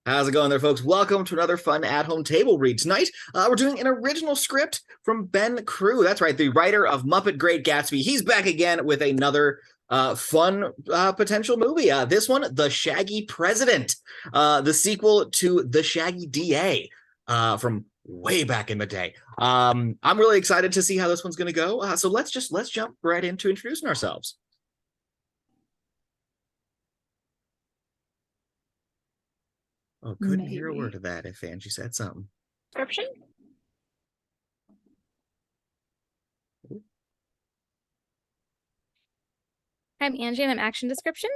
How's it going there, folks? Welcome to another fun at-home table read. Tonight, we're doing an original script from Ben Crew. That's right, the writer of Muppet Great Gatsby. He's back again with another fun potential movie. This one, The Shaggy President, the sequel to The Shaggy DA from way back in the day. I'm really excited to see how this one's going to go. So let's jump right into introducing ourselves. Oh, couldn't hear a word of that if Angie said something. Description? I'm Angie and I'm action description.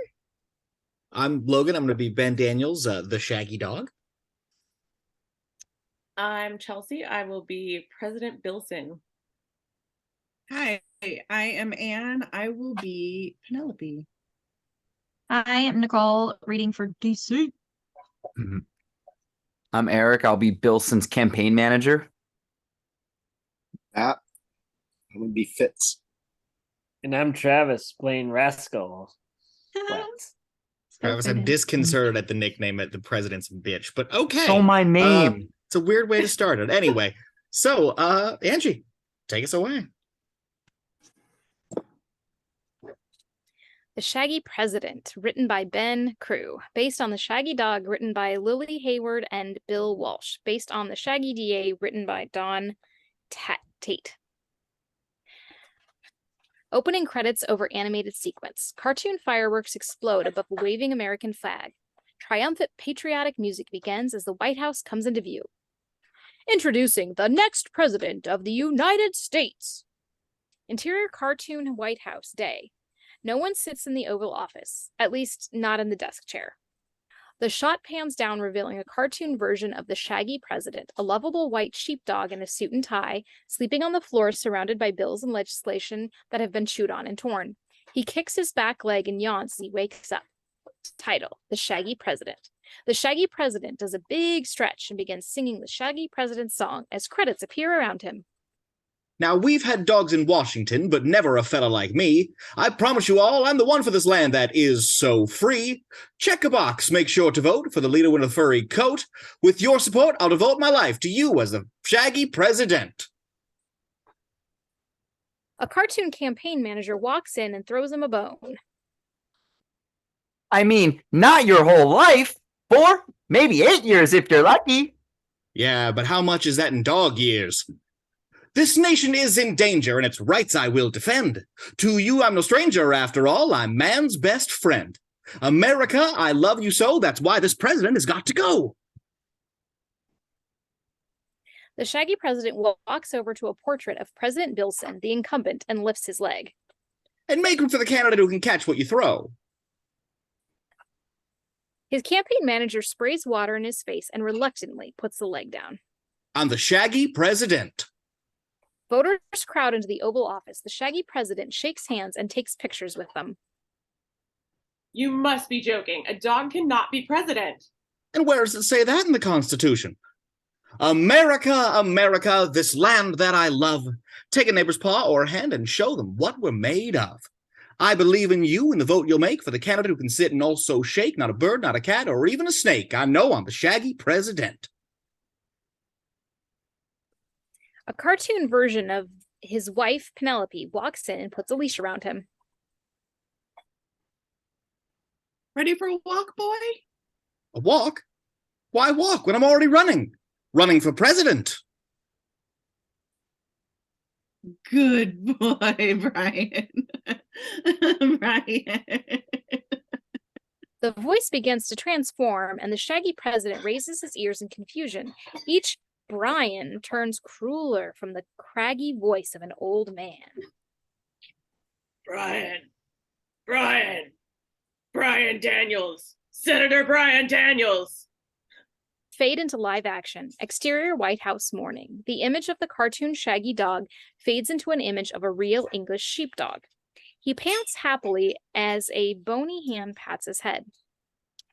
I'm Logan. I'm going to be Ben Daniels, the Shaggy Dog. I'm Chelsea. I will be President Bilson. Hi, I am Anne. I will be Penelope. I am Nicole, reading for DC. I'm Erik. I'll be Bilson's campaign manager. I'm going to be Fitz. And I'm Travis, playing Rascal. Travis, I'm disconcerted at the nickname at the president's bitch, but okay. So my name. It's a weird way to start it. Anyway, so Angie, take us away. The Shaggy President, written by Ben Crew, based on The Shaggy Dog, written by Lily Hayward and Bill Walsh, based on The Shaggy DA, written by Don Tate. Opening credits over animated sequence. Cartoon fireworks explode above a waving American flag. Triumphant patriotic music begins as the White House comes into view. Introducing the next president of the United States. Interior cartoon White House day. No one sits in the Oval Office, at least not in the desk chair. The shot pans down, revealing a cartoon version of the Shaggy President, a lovable white sheepdog in a suit and tie, sleeping on the floor surrounded by bills and legislation that have been chewed on and torn. He kicks his back leg and yawns as he wakes up. Title, The Shaggy President. The Shaggy President does a big stretch and begins singing the Shaggy President song as credits appear around him. Now, we've had dogs in Washington, but never a fella like me. I promise you all, I'm the one for this land that is so free. Check a box, make sure to vote for the leader with a furry coat. With your support, I'll devote my life to you as the Shaggy President. A cartoon campaign manager walks in and throws him a bone. I mean, not your whole life. 4, maybe 8 years if you're lucky. Yeah, but how much is that in dog years? This nation is in danger, and its rights I will defend. To you I'm no stranger, after all, I'm man's best friend. America, I love you so, that's why this president has got to go. The Shaggy President walks over to a portrait of President Bilson, the incumbent, and lifts his leg. And make room for the candidate who can catch what you throw. His campaign manager sprays water in his face and reluctantly puts the leg down. I'm the Shaggy President. Voters crowd into the Oval Office. The Shaggy President shakes hands and takes pictures with them. You must be joking. A dog cannot be president. And where does it say that in the Constitution? America, America, this land that I love. Take a neighbor's paw or hand and show them what we're made of. I believe in you and the vote you'll make for the candidate who can sit and also shake, not a bird, not a cat, or even a snake. I know I'm the Shaggy President. A cartoon version of his wife, Penelope, walks in and puts a leash around him. Ready for a walk, boy? A walk? Why walk when I'm already running? Running for president. Good boy, Brian. Brian. The voice begins to transform, and the Shaggy President raises his ears in confusion. Each Brian turns crueler from the craggy voice of an old man. Brian Daniels, Senator Brian Daniels. Fade into live action. Exterior White House morning. The image of the cartoon Shaggy Dog fades into an image of a real English sheepdog. He pants happily as a bony hand pats his head.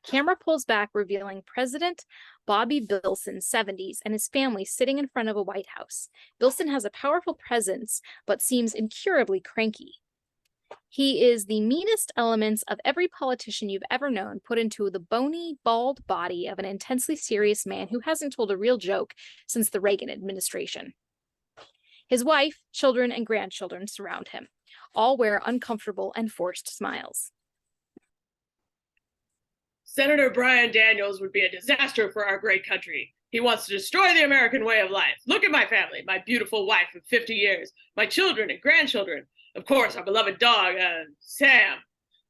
Camera pulls back, revealing President Bobby Bilson, 70s, and his family sitting in front of a White House. Bilson has a powerful presence, but seems incurably cranky. He is the meanest elements of every politician you've ever known put into the bony, bald body of an intensely serious man who hasn't told a real joke since the Reagan administration. His wife, children, and grandchildren surround him. All wear uncomfortable and forced smiles. Senator Brian Daniels would be a disaster for our great country. He wants to destroy the American way of life. Look at my family, my beautiful wife of 50 years, my children and grandchildren. Of course, our beloved dog, Sam.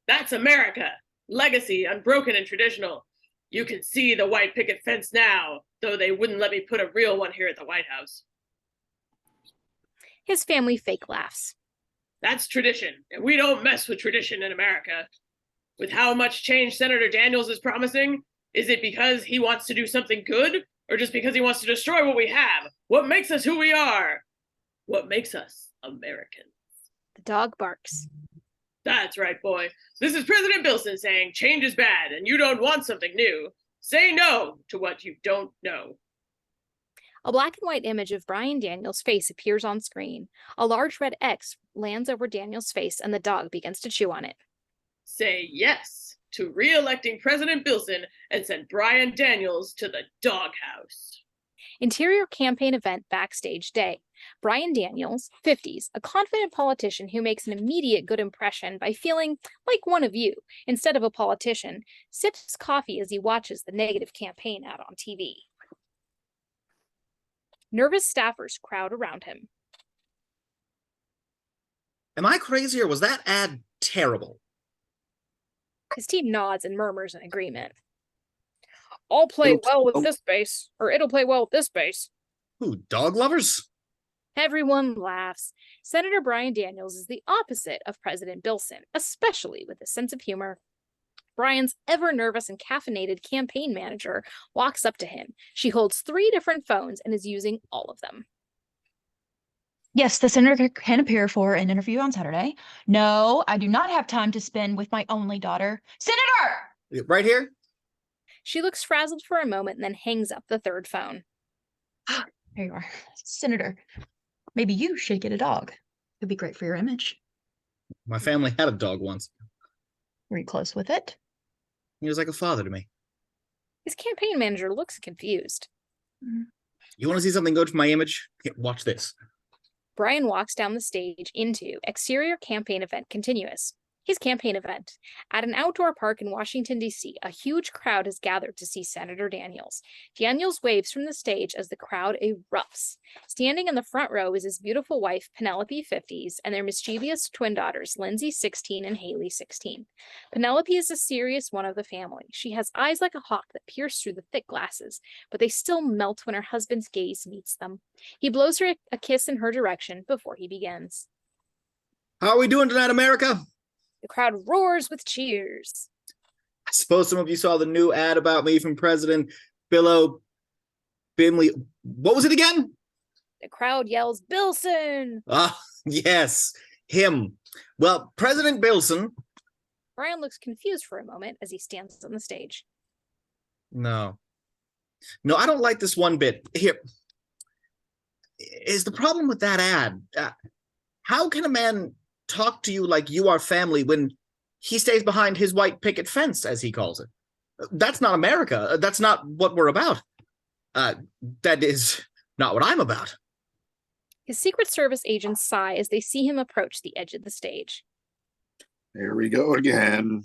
That's America. Legacy, unbroken and traditional. You can see the white picket fence now, though they wouldn't let me put a real one here at the White House. His family fake laughs. That's tradition, and we don't mess with tradition in America. With how much change Senator Daniels is promising, is it because he wants to do something good, or just because he wants to destroy what we have? What makes us who we are? What makes us Americans? The dog barks. That's right, boy. This is President Bilson saying change is bad and you don't want something new. Say no to what you don't know. A black and white image of Brian Daniels' face appears on screen. A large red X lands over Daniels' face and the dog begins to chew on it. Say yes to re-electing President Bilson and send Brian Daniels to the doghouse. Interior campaign event backstage day. Brian Daniels, 50s, a confident politician who makes an immediate good impression by feeling like one of you instead of a politician, sips coffee as he watches the negative campaign ad on TV. Nervous staffers crowd around him. Am I crazy or was that ad terrible? His team nods and murmurs in agreement. I'll play It'll- well with oh. this base, or it'll play well with this base. Who, dog lovers? Everyone laughs. Senator Brian Daniels is the opposite of President Bilson, especially with a sense of humor. Brian's ever-nervous and caffeinated campaign manager walks up to him. She holds 3 different phones and is using all of them. Yes, the senator can appear for an interview on Saturday. No, I do not have time to spend with my only daughter. Senator! Right here? She looks frazzled for a moment and then hangs up the 3rd phone. There you are. Senator, maybe you should get a dog. It'd be great for your image. My family had a dog once. Were you close with it? He was like a father to me. His campaign manager looks confused. You want to see something good for my image? Here, watch this. Brian walks down the stage into exterior campaign event continuous. His campaign event. At an outdoor park in Washington, D.C., a huge crowd has gathered to see Senator Daniels. Daniels waves from the stage as the crowd erupts. Standing in the front row is his beautiful wife, Penelope, 50s, and their mischievous twin daughters, Lindsey, 16, and Hayley, 16. Penelope is the serious one of the family. She has eyes like a hawk that pierce through the thick glasses, but they still melt when her husband's gaze meets them. He blows her a kiss in her direction before he begins. How are we doing tonight, America? The crowd roars with cheers. I suppose some of you saw the new ad about me from President Bentley. What was it again? The crowd yells, Bilson! Ah, yes, him. Well, President Bilson. Brian looks confused for a moment as he stands on the stage. No, I don't like this one bit. Here is the problem with that ad. How can a man talk to you like you are family when he stays behind his white picket fence, as he calls it? That's not America. That's not what we're about. That is not what I'm about. His Secret Service agents sigh as they see him approach the edge of the stage. Here we go again.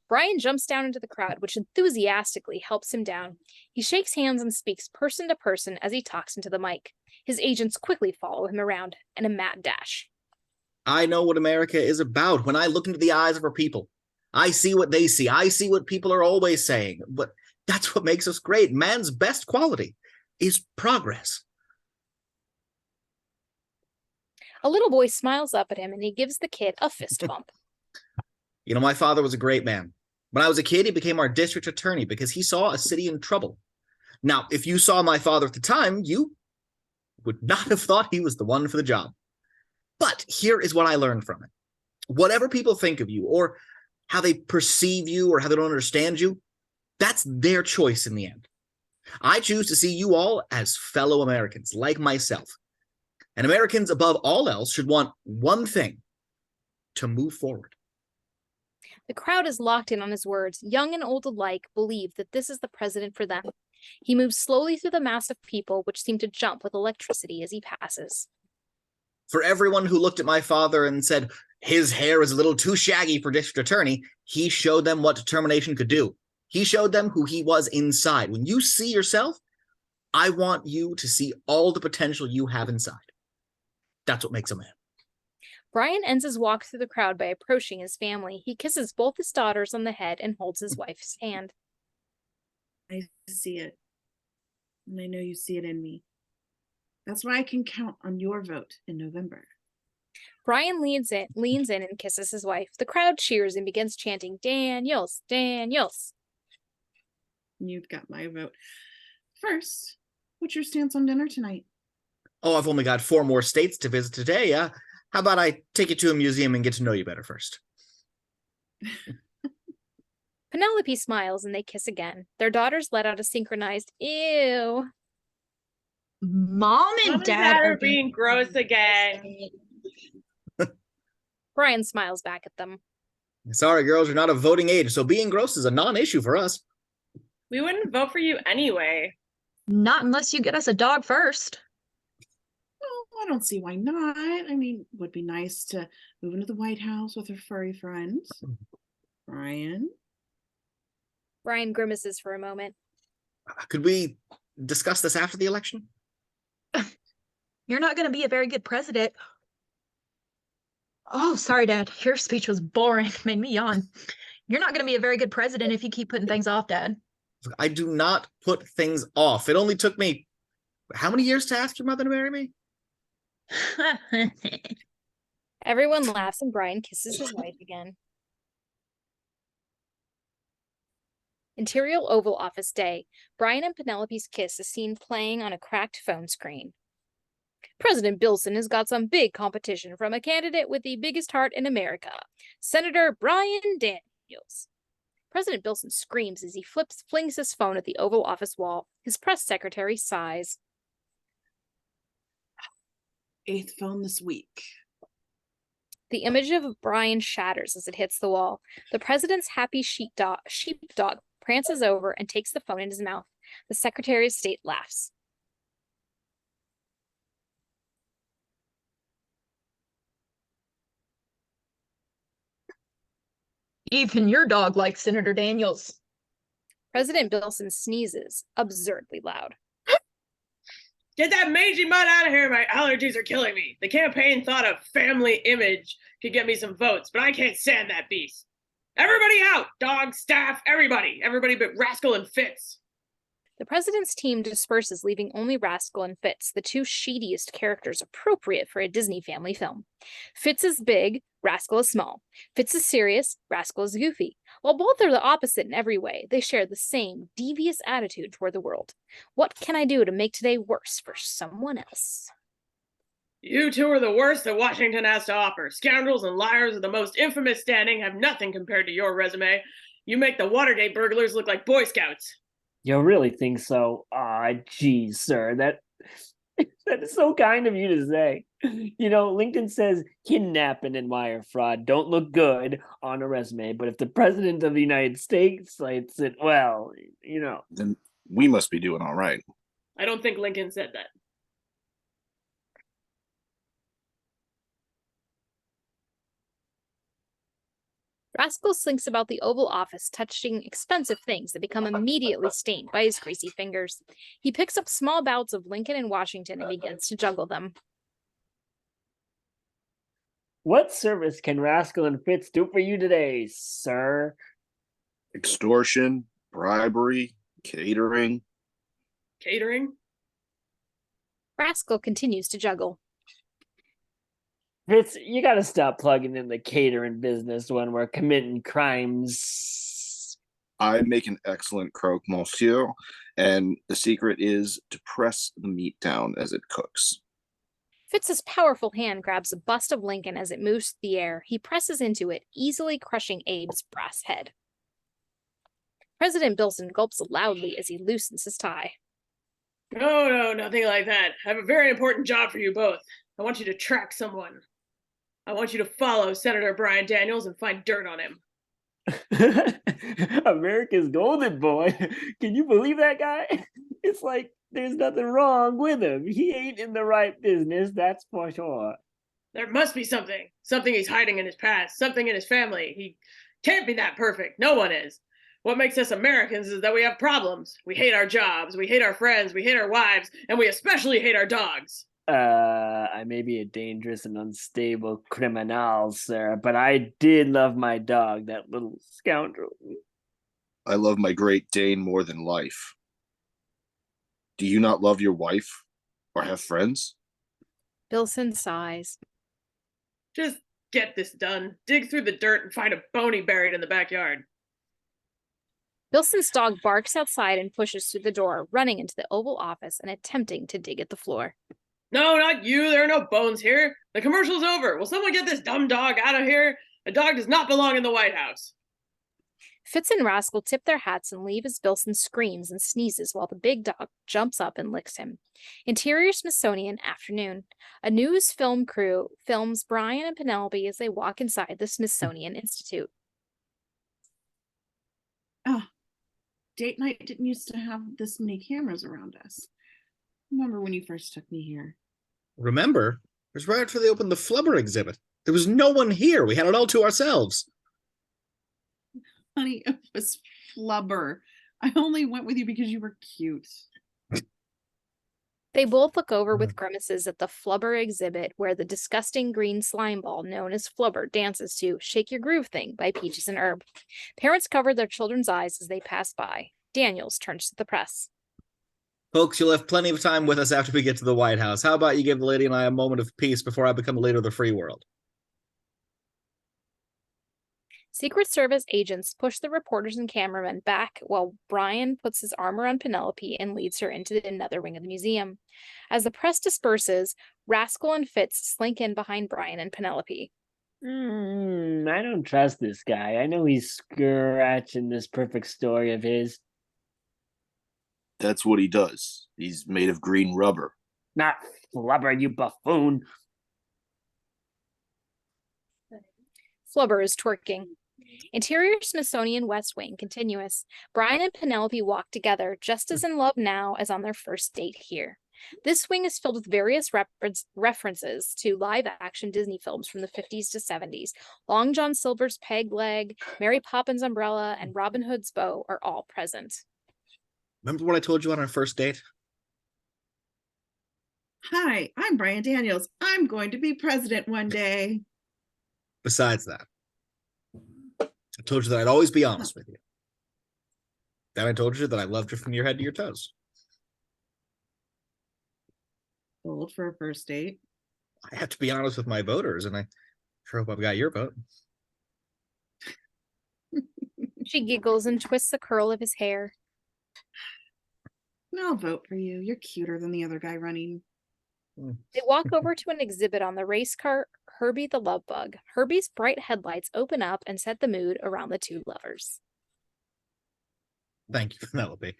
Brian jumps down into the crowd, which enthusiastically helps him down. He shakes hands and speaks person to person as he talks into the mic. His agents quickly follow him around in a mad dash. I know what America is about. When I look into the eyes of our people, I see what they see. I see what people are always saying. But that's what makes us great. Man's best quality is progress. A little boy smiles up at him and he gives the kid a fist bump. You know, my father was a great man. When I was a kid, he became our district attorney because he saw a city in trouble. Now, if you saw my father at the time, you would not have thought he was the one for the job. But here is what I learned from it. Whatever people think of you or how they perceive you or how they don't understand you, that's their choice in the end. I choose to see you all as fellow Americans like myself. And Americans above all else should want one thing: to move forward. The crowd is locked in on his words. Young and old alike believe that this is the president for them. He moves slowly through the mass of people, which seem to jump with electricity as he passes. For everyone who looked at my father and said his hair is a little too shaggy for district attorney, he showed them what determination could do. He showed them who he was inside. When you see yourself, I want you to see all the potential you have inside. That's what makes a man. Brian ends his walk through the crowd by approaching his family. He kisses both his daughters on the head and holds his wife's hand. I see it. And I know you see it in me. That's why I can count on your vote in November. Brian leans in and kisses his wife. The crowd cheers and begins chanting, Daniels, Daniels. You've got my vote. First, what's your stance on dinner tonight? Oh, I've only got 4 more states to visit today. How about I take you to a museum and get to know you better first? Penelope smiles and they kiss again. Their daughters let out a synchronized ew. Mom and Dad are being gross again. Brian smiles back at them. Sorry, girls, you're not of voting age, so being gross is a non-issue for us. We wouldn't vote for you anyway. Not unless you get us a dog first. Oh, I don't see why not. I mean, it would be nice to move into the White House with her furry friends. Brian? Brian grimaces for a moment. Could we discuss this after the election? You're not going to be a very good president. Oh, sorry, Dad. Your speech was boring. Made me yawn. You're not going to be a very good president if you keep putting things off, Dad. I do not put things off. It only took me how many years to ask your mother to marry me? Everyone laughs and Brian kisses his wife again. Interior Oval Office Day. Brian and Penelope's kiss is seen playing on a cracked phone screen. President Bilson has got some big competition from a candidate with the biggest heart in America, Senator Brian Daniels. President Bilson screams as he flings his phone at the Oval Office wall. His press secretary sighs. 8th phone this week. The image of Brian shatters as it hits the wall. The president's happy sheepdog prances over and takes the phone in his mouth. The Secretary of State laughs. Even your dog likes Senator Daniels. President Bilson sneezes, absurdly loud. Get that mangy mud out of here. My allergies are killing me. The campaign thought a family image could get me some votes, but I can't stand that beast. Everybody out! Dog, staff, everybody. Everybody but Rascal and Fitz. The president's team disperses, leaving only Rascal and Fitz, the 2 shadiest characters appropriate for a Disney family film. Fitz is big, Rascal is small. Fitz is serious, Rascal is goofy. While both are the opposite in every way, they share the same devious attitude toward the world. What can I do to make today worse for someone else? You 2 are the worst that Washington has to offer. Scoundrels and liars of the most infamous standing have nothing compared to your resume. You make the Watergate burglars look like Boy Scouts. You really think so? Geez, sir, that is so kind of you to say. You know, Lincoln says kidnapping and wire fraud don't look good on a resume, but if the president of the United States cites it, well, you know. Then we must be doing all right. I don't think Lincoln said that. Rascal slinks about the Oval Office, touching expensive things that become immediately stained by his greasy fingers. He picks up small bouts of Lincoln and Washington and begins to juggle them. What service can Rascal and Fitz do for you today, sir? Extortion, bribery, catering. Catering? Rascal continues to juggle. Fitz, you gotta stop plugging in the catering business when we're committing crimes. I make an excellent croque monsieur, and the secret is to press the meat down as it cooks. Fitz's powerful hand grabs a bust of Lincoln as it moves through the air. He presses into it, easily crushing Abe's brass head. President Bilson gulps loudly as he loosens his tie. No, nothing like that. I have a very important job for you both. I want you to track someone. I want you to follow Senator Brian Daniels and find dirt on him. America's golden boy. Can you believe that guy? It's like there's nothing wrong with him. He ain't in the right business, that's for sure. There must be something. Something he's hiding in his past. Something in his family. He can't be that perfect. No one is. What makes us Americans is that we have problems. We hate our jobs. We hate our friends. We hate our wives. And we especially hate our dogs. I may be a dangerous and unstable criminal, sir, but I did love my dog, that little scoundrel. I love my Great Dane more than life. Do you not love your wife or have friends? Bilson sighs. Just get this done. Dig through the dirt and find a bony buried in the backyard. Bilson's dog barks outside and pushes through the door, running into the Oval Office and attempting to dig at the floor. No, not you. There are no bones here. The commercial's over. Will someone get this dumb dog out of here? A dog does not belong in the White House. Fitz and Rascal tip their hats and leave as Bilson screams and sneezes while the big dog jumps up and licks him. Interior Smithsonian afternoon. A news film crew films Brian and Penelope as they walk inside the Smithsonian Institute. Oh, date night didn't used to have this many cameras around us. Remember when you first took me here? Remember? It was right after they opened the Flubber exhibit. There was no one here. We had it all to ourselves. Honey, it was flubber. I only went with you because you were cute. They both look over with grimaces at the Flubber exhibit where the disgusting green slime ball known as Flubber dances to Shake Your Groove Thing by Peaches and Herb. Parents cover their children's eyes as they pass by. Daniels turns to the press. Folks, you'll have plenty of time with us after we get to the White House. How about you give the lady and I a moment of peace before I become a leader of the free world? Secret Service agents push the reporters and cameramen back while Brian puts his arm around Penelope and leads her into another wing of the museum. As the press disperses, Rascal and Fitz slink in behind Brian and Penelope. I don't trust this guy. I know he's scratching this perfect story of his. That's what he does. He's made of green rubber. Not flubber, you buffoon. Flubber is twerking. Interior Smithsonian West Wing continuous. Brian and Penelope walk together, just as in love now as on their first date here. This wing is filled with various references to live-action Disney films from the 50s to 70s. Long John Silver's Peg Leg, Mary Poppins' Umbrella, and Robin Hood's Bow are all present. Remember what I told you on our first date? Hi, I'm Brian Daniels. I'm going to be president one day. Besides that, I told you that I'd always be honest with you. Then I told you that I loved you from your head to your toes. Bold for a first date. I have to be honest with my voters, and I sure hope I've got your vote. She giggles and twists a curl of his hair. I'll vote for you. You're cuter than the other guy running. They walk over to an exhibit on the race car Herbie the Love Bug. Herbie's bright headlights open up and set the mood around the two lovers. Thank you, Penelope.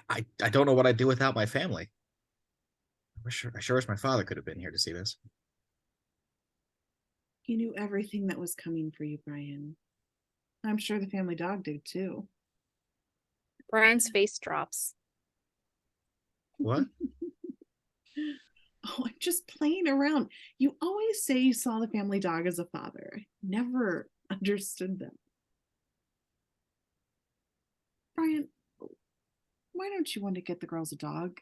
I don't know what I'd do without my family. I sure wish my father could have been here to see this. He knew everything that was coming for you, Brian. I'm sure the family dog did too. Brian's face drops. What? Oh, I'm just playing around. You always say you saw the family dog as a father. I never understood them. Brian, why don't you want to get the girls a dog?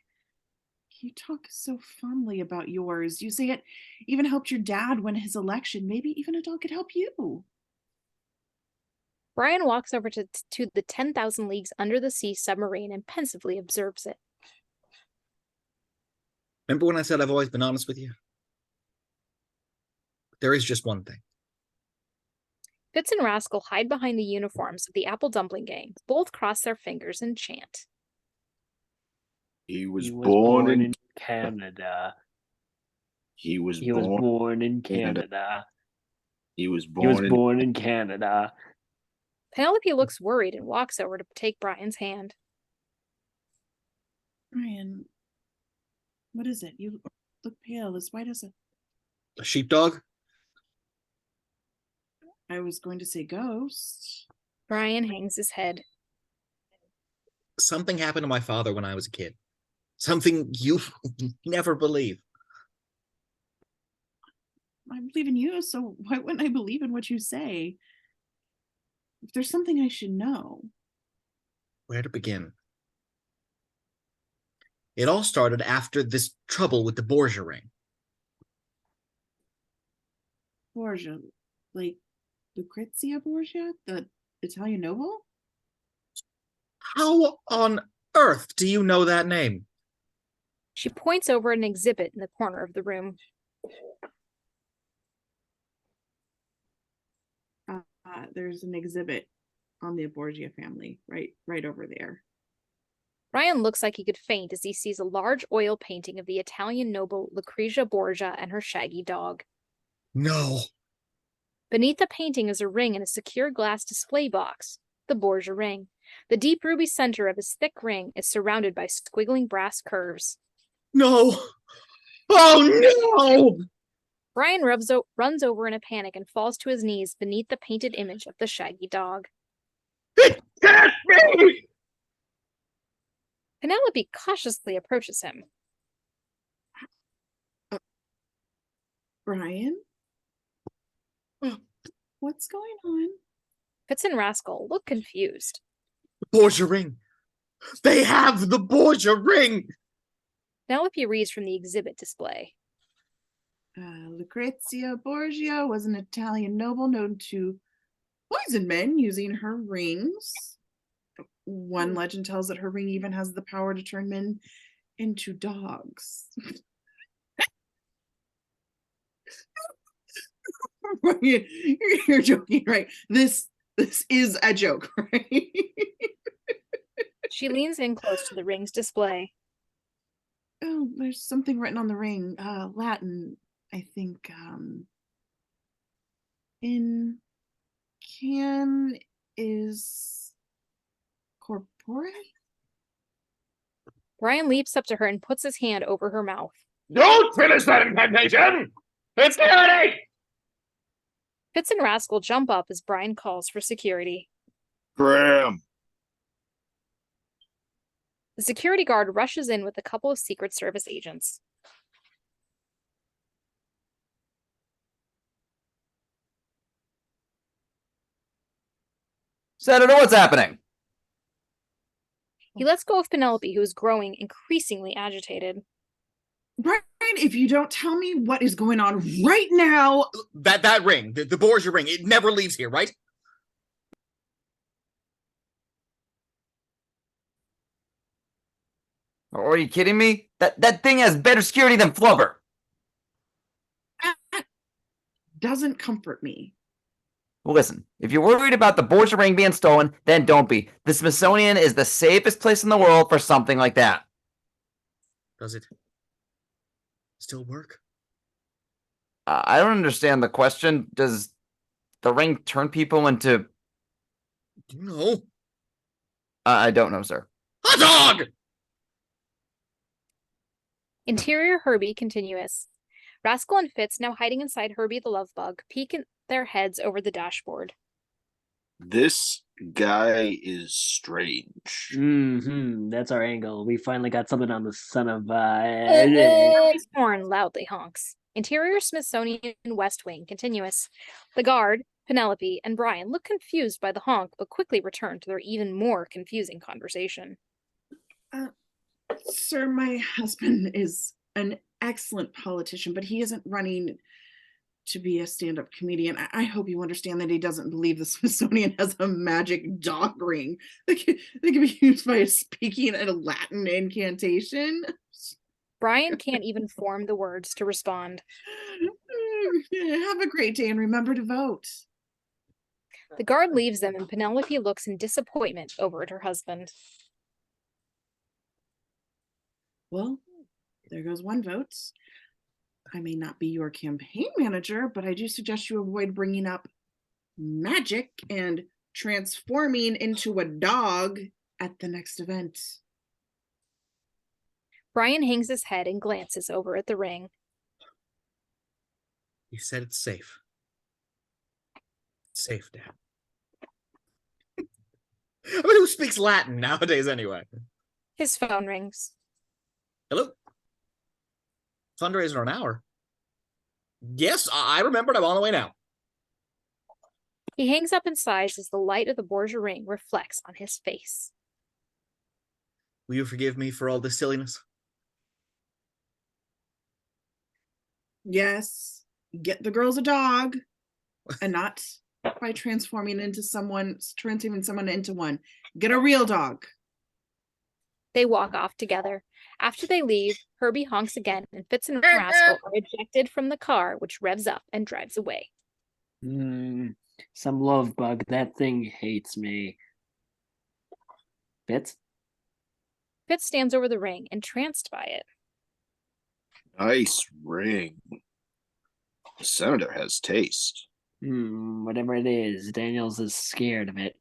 You talk so fondly about yours. You say it even helped your dad win his election. Maybe even a dog could help you. Brian walks over to the 10,000 Leagues Under the Sea submarine and pensively observes it. Remember when I said I've always been honest with you? There is just one thing. Fitz and Rascal hide behind the uniforms of the Apple Dumpling Gang. Both cross their fingers and chant. He was born in Canada. He was born in Canada. He was He was born in Canada. Penelope looks worried and walks over to take Brian's hand. Brian, what is it? You look pale, as white as A sheepdog? I was going to say ghost. Brian hangs his head. Something happened to my father when I was a kid. Something you never believe. I believe in you, so why wouldn't I believe in what you say? If there's something I should know. Where to begin? It all started after this trouble with the Borgia ring. Borgia, like Lucrezia Borgia, the Italian noble? How on earth do you know that name? She points over an exhibit in the corner of the room. There's an exhibit on the Borgia family, right over there. Brian looks like he could faint as he sees a large oil painting of the Italian noble Lucrezia Borgia and her shaggy dog. No. Beneath the painting is a ring in a secure glass display box, the Borgia ring. The deep ruby center of his thick ring is surrounded by squiggling brass curves. No. Oh no! Brian runs over in a panic and falls to his knees beneath the painted image of the shaggy dog. It can't be! Penelope cautiously approaches him. Brian? What's going on? Fitz and Rascal look confused. The Borgia ring. They have the Borgia ring! Penelope reads from the exhibit display. Lucrezia Borgia was an Italian noble known to poison men using her rings. One legend tells that her ring even has the power to turn men into dogs. You're joking, right? This is a joke, right? She leans in close to the ring's display. Oh, there's something written on the ring. Latin, I think. In can is corpore? Brian leaps up to her and puts his hand over her mouth. Don't finish that incantation! It's security! Fitz and Rascal jump up as Brian calls for security. Graham. The security guard rushes in with a couple of Secret Service agents. Senator, what's happening? He lets go of Penelope, who is growing increasingly agitated. Brian, if you don't tell me what is going on right now. That ring, the Borgia ring, it never leaves here, right? Are you kidding me? That thing has better security than Flubber. That doesn't comfort me. Well, listen, if you're worried about the Borgia ring being stolen, then don't be. The Smithsonian is the safest place in the world for something like that. Does it still work? I don't understand the question. Does the ring turn people into... No. I don't know, sir. A dog! Interior Herbie continuous. Rascal and Fitz, now hiding inside Herbie the love bug, peek their heads over the dashboard. This guy is strange. That's our angle. We finally got something on the son of Herbie's horn loudly honks. Interior Smithsonian West Wing continuous. The guard, Penelope, and Brian look confused by the honk, but quickly return to their even more confusing conversation. Sir, my husband is an excellent politician, but he isn't running to be a stand-up comedian. I hope you understand that he doesn't believe the Smithsonian has a magic dog ring that can be used by speaking a Latin incantation. Brian can't even form the words to respond. Have a great day and remember to vote. The guard leaves them and Penelope looks in disappointment over at her husband. Well, there goes one vote. I may not be your campaign manager, but I do suggest you avoid bringing up magic and transforming into a dog at the next event. Brian hangs his head and glances over at the ring. You said it's safe. Safe, Dad. I mean, who speaks Latin nowadays anyway? His phone rings. Hello? Fundraiser in an hour. Yes, I remembered. I'm on the way now. He hangs up and sighs as the light of the Borgia ring reflects on his face. Will you forgive me for all this silliness? Yes, get the girls a dog, and not by transforming someone into one. Get a real dog. They walk off together. After they leave, Herbie honks again, and Fitz and Rascal are ejected from the car, which revs up and drives away. Some love bug. That thing hates me. Fitz? Fitz stands over the ring, entranced by it. Nice ring. The senator has taste. Whatever it is, Daniels is scared of it.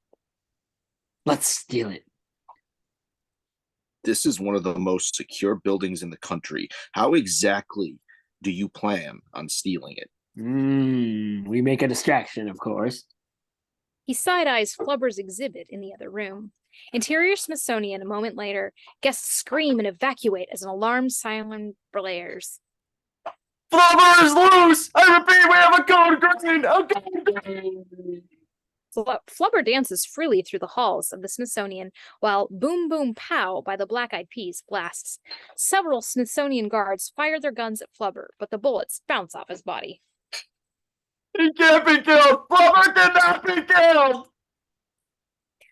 Let's steal it. This is one of the most secure buildings in the country. How exactly do you plan on stealing it? We make a distraction, of course. He side-eyes Flubber's exhibit in the other room. Interior Smithsonian a moment later. Guests scream and evacuate as an alarm siren blares. Flubber is loose! I repeat, we have a code green! A code green! Flubber dances freely through the halls of the Smithsonian while Boom Boom Pow by the Black Eyed Peas blasts. Several Smithsonian guards fire their guns at Flubber, but the bullets bounce off his body. He can't be killed! Flubber cannot be killed!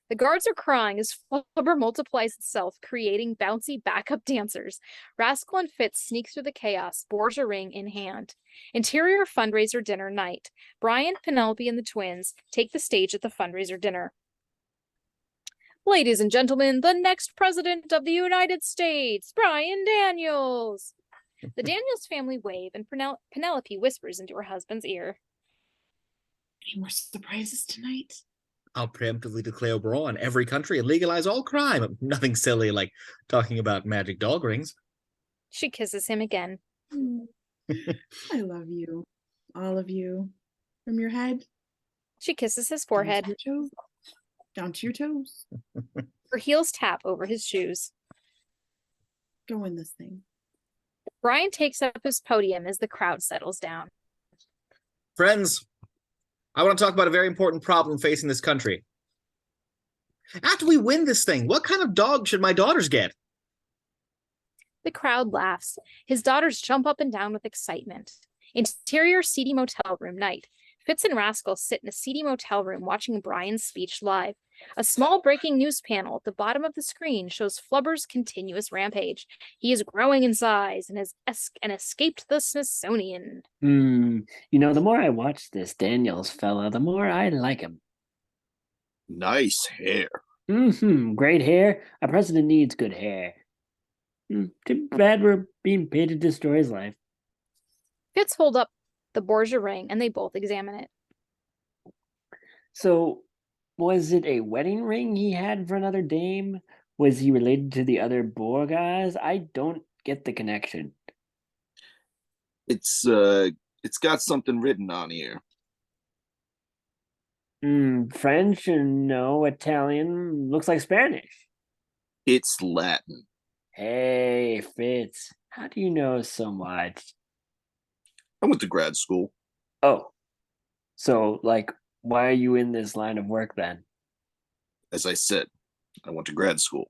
The guards are crying as Flubber multiplies itself, creating bouncy backup dancers. Rascal and Fitz sneak through the chaos, Borgia ring in hand. Interior fundraiser dinner night. Brian, Penelope, and the twins take the stage at the fundraiser dinner. Ladies and gentlemen, the next president of the United States, Brian Daniels. The Daniels family wave, and Penelope whispers into her husband's ear. Any more surprises tonight? I'll preemptively declare war on every country and legalize all crime. Nothing silly like talking about magic dog rings. She kisses him again. I love you. All of you. From your head. She kisses his forehead. Down to your toes. Her heels tap over his shoes. Go win this thing. Brian takes up his podium as the crowd settles down. Friends, I want to talk about a very important problem facing this country. After we win this thing, what kind of dog should my daughters get? The crowd laughs. His daughters jump up and down with excitement. Interior seedy motel room night. Fitz and Rascal sit in a seedy motel room watching Brian's speech live. A small breaking news panel at the bottom of the screen shows Flubber's continuous rampage. He is growing in size and has escaped the Smithsonian. The more I watch this Daniels fella, the more I like him. Nice hair. Great hair. A president needs good hair. Too bad we're being paid to destroy his life. Fitz holds up the Borgia ring and they both examine it. So, was it a wedding ring he had for another dame? Was he related to the other Borgas? I don't get the connection. It's got something written on here. French or no, Italian, looks like Spanish. It's Latin. Hey, Fitz, how do you know so much? I went to grad school. Oh, so, why are you in this line of work then? As I said, I went to grad school.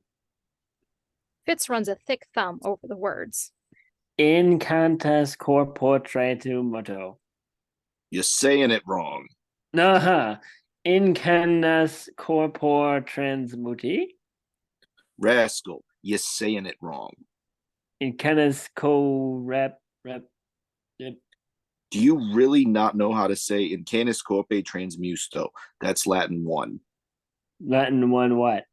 Fitz runs a thick thumb over the words. In cantas corpore traitu moto. You're saying it wrong. In canas corpore transmuti? Rascal, you're saying it wrong. In canas rep. Do you really not know how to say in canis corpe transmusto? That's Latin 1. Latin 1 what?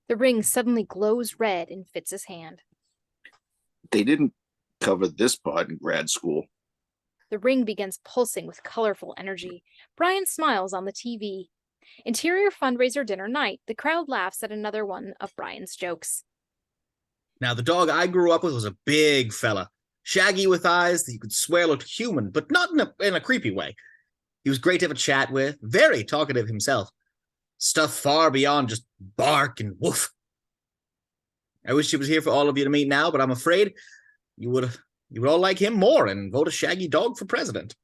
The ring suddenly glows red in Fitz's hand. They didn't cover this part in grad school. The ring begins pulsing with colorful energy. Brian smiles on the TV. Interior fundraiser dinner night. The crowd laughs at another one of Brian's jokes. Now, the dog I grew up with was a big fella. Shaggy with eyes that you could swear looked human, but not in a creepy way. He was great to have a chat with, very talkative himself. Stuff far beyond just bark and woof. I wish he was here for all of you to meet now, but I'm afraid you would all like him more and vote a Shaggy dog for president.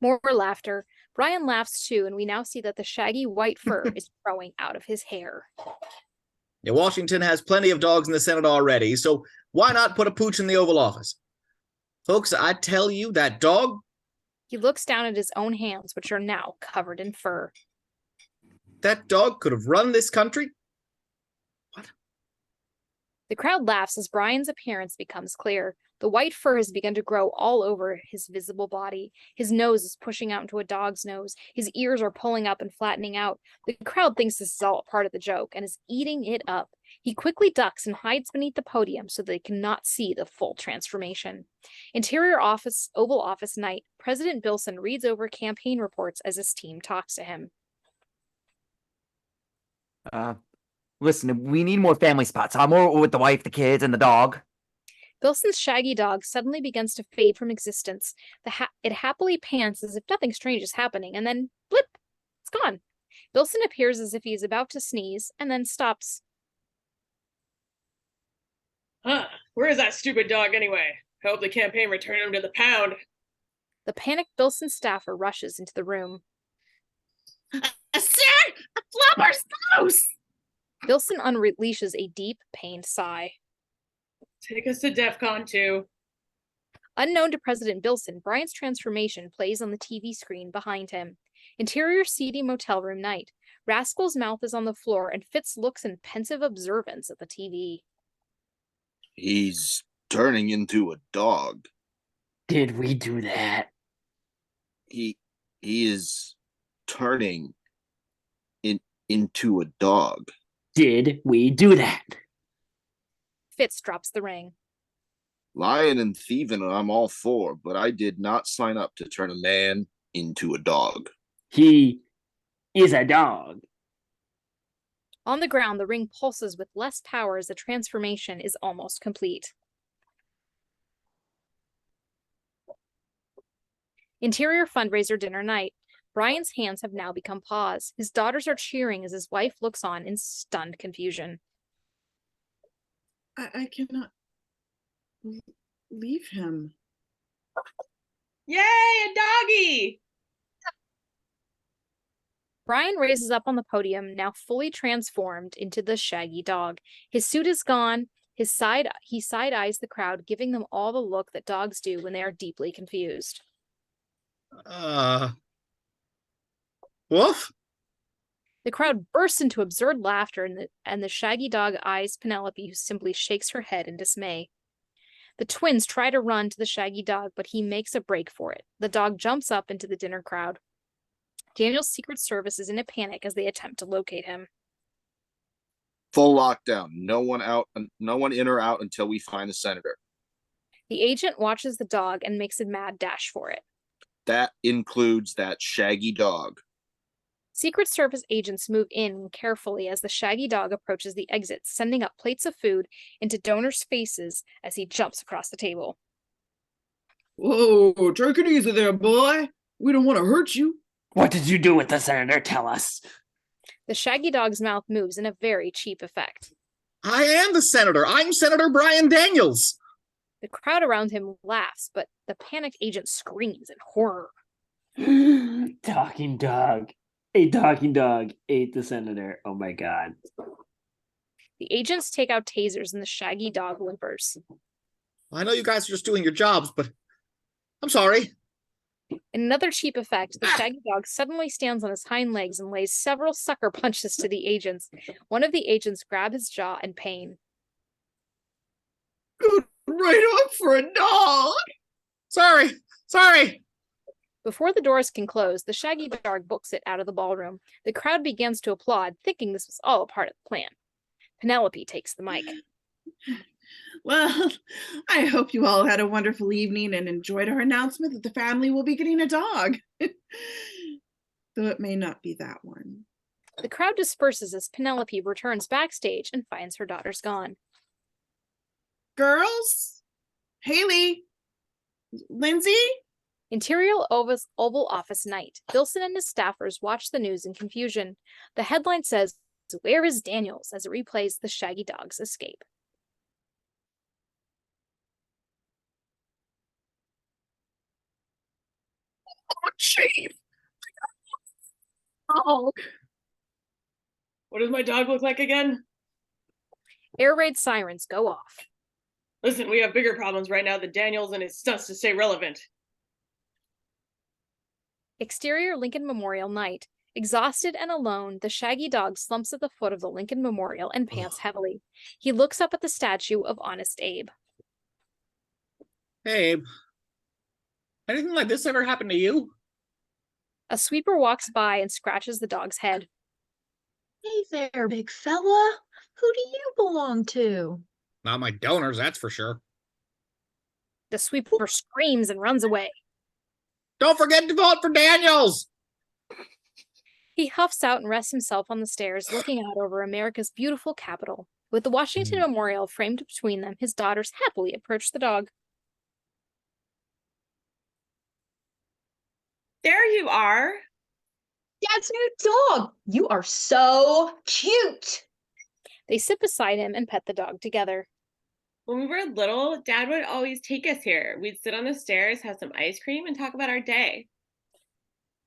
More laughter. Brian laughs too, and we now see that the shaggy white fur is growing out of his hair. Yeah, Washington has plenty of dogs in the Senate already, so why not put a pooch in the Oval Office? Folks, I tell you, that dog... He looks down at his own hands, which are now covered in fur. That dog could have run this country. What? The crowd laughs as Brian's appearance becomes clear. The white fur has begun to grow all over his visible body. His nose is pushing out into a dog's nose. His ears are pulling up and flattening out. The crowd thinks this is all a part of the joke and is eating it up. He quickly ducks and hides beneath the podium so they cannot see the full transformation. Interior office, Oval Office night, President Bilson reads over campaign reports as his team talks to him. Listen, we need more family spots. I'm more with the wife, the kids, and the dog. Bilson's shaggy dog suddenly begins to fade from existence. It happily pants as if nothing strange is happening, and then, blip, it's gone. Bilson appears as if he is about to sneeze, and then stops. Huh, where is that stupid dog anyway? I hope the campaign returned him to the pound. The panicked Bilson staffer rushes into the room. Sir, a flubber's loose! Bilson unleashes a deep, pained sigh. Take us to DEFCON 2. Unknown to President Bilson, Brian's transformation plays on the TV screen behind him. Interior seedy motel room night. Rascal's mouth is on the floor and Fitz looks in pensive observance at the TV. He's turning into a dog. Did we do that? He is turning into a dog. Did we do that? Fitz drops the ring. Lying and thieving I'm all for, but I did not sign up to turn a man into a dog. He is a dog. On the ground, the ring pulses with less power as the transformation is almost complete. Interior fundraiser dinner night. Brian's hands have now become paws. His daughters are cheering as his wife looks on in stunned confusion. I cannot leave him. Yay, a doggy! Brian raises up on the podium, now fully transformed into the shaggy dog. His suit is gone. He side-eyes the crowd, giving them all the look that dogs do when they are deeply confused. Woof? The crowd bursts into absurd laughter, and the shaggy dog eyes Penelope, who simply shakes her head in dismay. The twins try to run to the shaggy dog, but he makes a break for it. The dog jumps up into the dinner crowd. Daniel's Secret Service is in a panic as they attempt to locate him. Full lockdown. No one in or out until we find the senator. The agent watches the dog and makes a mad dash for it. That includes that shaggy dog. Secret Service agents move in carefully as the shaggy dog approaches the exit, sending up plates of food into donors' faces as he jumps across the table. Whoa, take it easy there, boy. We don't want to hurt you. What did you do with the senator? Tell us. The shaggy dog's mouth moves in a very cheap effect. I am the senator. I'm Senator Brian Daniels. The crowd around him laughs, but the panicked agent screams in horror. Talking dog. A talking dog ate the senator. Oh my god. The agents take out tasers and the shaggy dog whimpers. I know you guys are just doing your jobs, but I'm sorry. In another cheap effect, the shaggy dog suddenly stands on his hind legs and lays several sucker punches to the agents. One of the agents grabs his jaw in pain. Good right up for a dog. Sorry. Before the doors can close, the shaggy dog books it out of the ballroom. The crowd begins to applaud, thinking this was all a part of the plan. Penelope takes the mic. Well, I hope you all had a wonderful evening and enjoyed our announcement that the family will be getting a dog. Though it may not be that one. The crowd disperses as Penelope returns backstage and finds her daughters gone. Girls? Hayley? Lindsey? Interior Oval Office night. Bilson and his staffers watch the news in confusion. The headline says, "Where is Daniels?" as it replays the Shaggy Dog's escape. Oh, Chief! Oh. What does my dog look like again? Air raid sirens go off. Listen, we have bigger problems right now than Daniels and his stunts to stay relevant. Exterior Lincoln Memorial night. Exhausted and alone, the Shaggy Dog slumps at the foot of the Lincoln Memorial and pants heavily. He looks up at the statue of Honest Abe. Hey, Abe. Anything like this ever happened to you? A sweeper walks by and scratches the dog's head. Hey there, big fella. Who do you belong to? Not my donors, that's for sure. The sweeper screams and runs away. Don't forget to vote for Daniels! He huffs out and rests himself on the stairs, looking out over America's beautiful capital. With the Washington Memorial framed between them, his daughters happily approach the dog. There you are. Dad's new dog. You are so cute. They sit beside him and pet the dog together. When we were little, Dad would always take us here. We'd sit on the stairs, have some ice cream, and talk about our day.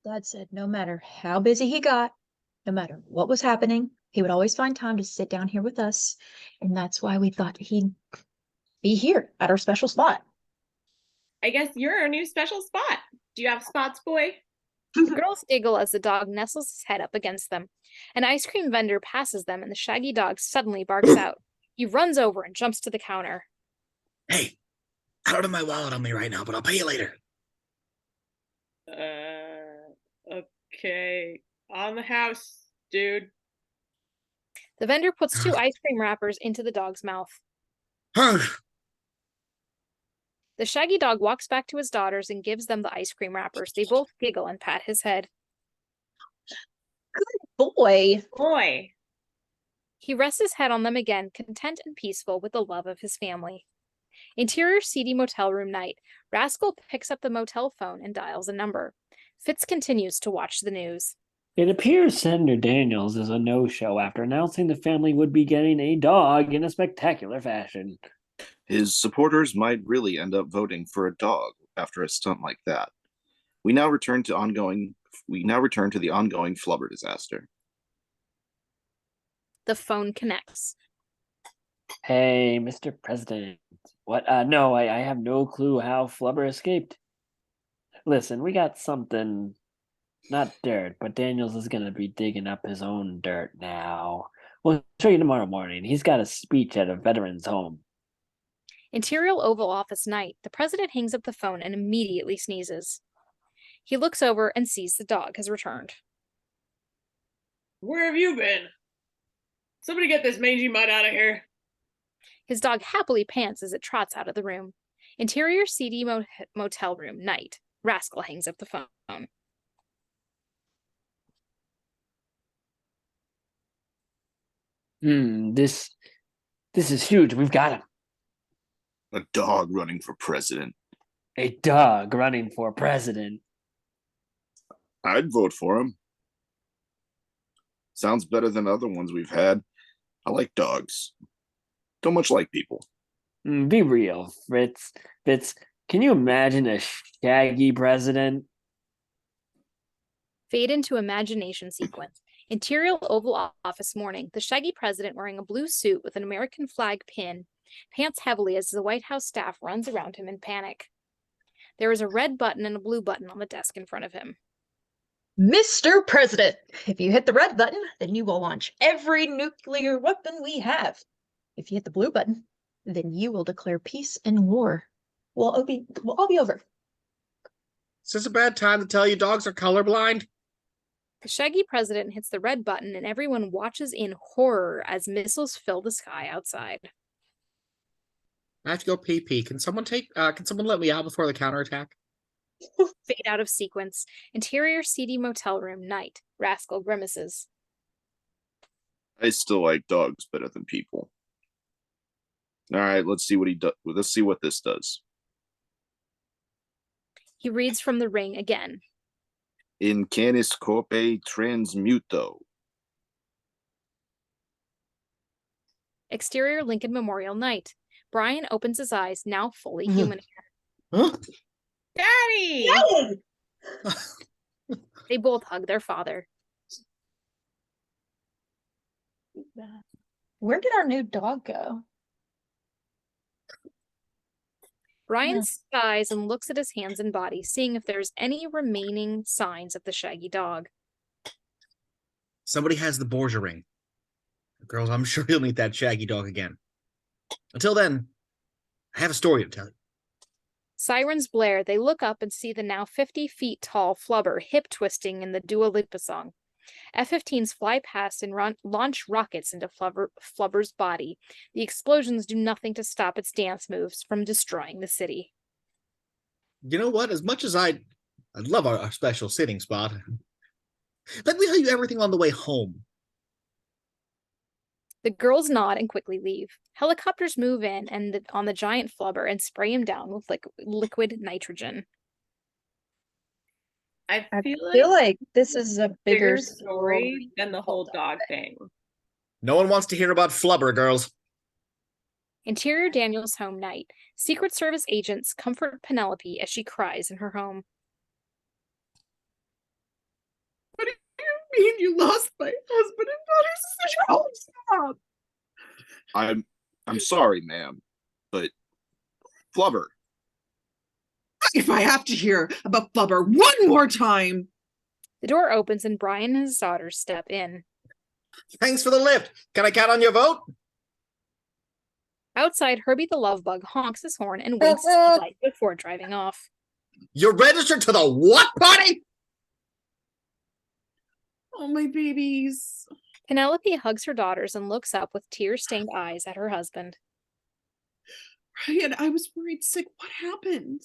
Dad said no matter how busy he got, no matter what was happening, he would always find time to sit down here with us. And that's why we thought he'd be here at our special spot. I guess you're our new special spot. Do you have spots, boy? Girls giggle as the dog nestles his head up against them. An ice cream vendor passes them and the Shaggy Dog suddenly barks out. He runs over and jumps to the counter. Hey, I don't have my wallet on me right now, but I'll pay you later. Okay. On the house, dude. The vendor puts 2 ice cream wrappers into the dog's mouth. The Shaggy Dog walks back to his daughters and gives them the ice cream wrappers. They both giggle and pat his head. Good boy. Boy. He rests his head on them again, content and peaceful with the love of his family. Interior seedy motel room night. Rascal picks up the motel phone and dials a number. Fitz continues to watch the news. It appears Senator Daniels is a no-show after announcing the family would be getting a dog in a spectacular fashion. His supporters might really end up voting for a dog after a stunt like that. We now return to the ongoing flubber disaster. The phone connects. Hey, Mr. President. What? No, I have no clue how Flubber escaped. Listen, we got something, not dirt, but Daniels is going to be digging up his own dirt now. We'll show you tomorrow morning. He's got a speech at a veteran's home. Interior Oval Office night. The president hangs up the phone and immediately sneezes. He looks over and sees the dog has returned. Where have you been? Somebody get this mangy mutt out of here. His dog happily pants as it trots out of the room. Interior seedy motel room night. Rascal hangs up the phone. This is huge. We've got him. A dog running for president. A dog running for president. I'd vote for him. Sounds better than other ones we've had. I like dogs. Don't much like people. Be real, Fritz. Fitz, can you imagine a Shaggy president? Fade into imagination sequence. Interior Oval Office morning. The Shaggy President wearing a blue suit with an American flag pin pants heavily as the White House staff runs around him in panic. There is a red button and a blue button on the desk in front of him. Mr. President, if you hit the red button, then you will launch every nuclear weapon we have. If you hit the blue button, then you will declare peace and war. We'll all be over. Is this a bad time to tell you dogs are colorblind? The Shaggy President hits the red button and everyone watches in horror as missiles fill the sky outside. I have to go pee. Can someone let me out before the counterattack? Fade out of sequence. Interior seedy motel room night. Rascal grimaces. I still like dogs better than people. All right, let's see what he does. Let's see what this does. He reads from the ring again. In canis corpe transmuto. Exterior Lincoln Memorial Night. Brian opens his eyes, now fully human. Huh? Daddy! They both hug their father. Where did our new dog go? Brian sighs and looks at his hands and body, seeing if there's any remaining signs of the shaggy dog. Somebody has the Borgia ring. Girls, I'm sure you'll meet that shaggy dog again. Until then, I have a story to tell you. Sirens blare. They look up and see the now 50 feet tall Flubber hip twisting in the Dua Lipa song. F-15s fly past and launch rockets into Flubber's body. The explosions do nothing to stop its dance moves from destroying the city. You know what? As much as I'd love our special sitting spot, let me tell you everything on the way home. The girls nod and quickly leave. Helicopters move in on the giant Flubber and spray him down with liquid nitrogen. I feel like this is a bigger story than the whole dog thing. No one wants to hear about Flubber, girls. Interior Daniel's home night. Secret Service agents comfort Penelope as she cries in her home. What do you mean you lost my husband and daughter? Stop. I'm sorry, ma'am, but Flubber. If I have to hear about Flubber one more time. The door opens and Brian and his daughter step in. Thanks for the lift. Can I count on your vote? Outside, Herbie the love bug honks his horn and winks to the light before driving off. You're registered to the what party? Oh, my babies. Penelope hugs her daughters and looks up with tear-stained eyes at her husband. Ryan, I was worried sick. What happened?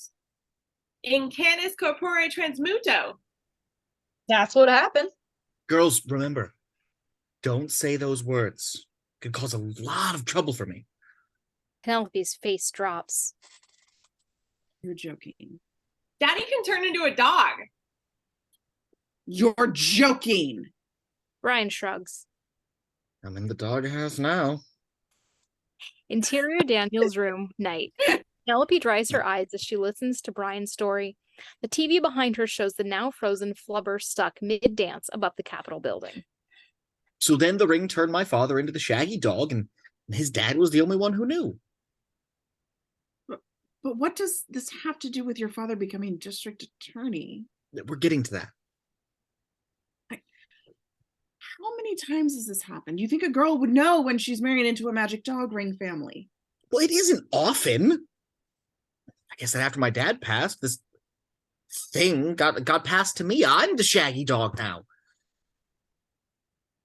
In canis corpore transmuto. That's what happened. Girls, remember, don't say those words. It could cause a lot of trouble for me. Penelope's face drops. You're joking. Daddy can turn into a dog. You're joking. Brian shrugs. I'm in the doghouse now. Interior Daniel's room, night. Penelope dries her eyes as she listens to Brian's story. The TV behind her shows the now frozen Flubber stuck mid-dance above the Capitol building. So then the ring turned my father into the shaggy dog, and his dad was the only one who knew. But what does this have to do with your father becoming district attorney? We're getting to that. How many times has this happened? You think a girl would know when she's married into a magic dog ring family? Well, it isn't often. I guess that after my dad passed, this thing got passed to me. I'm the shaggy dog now.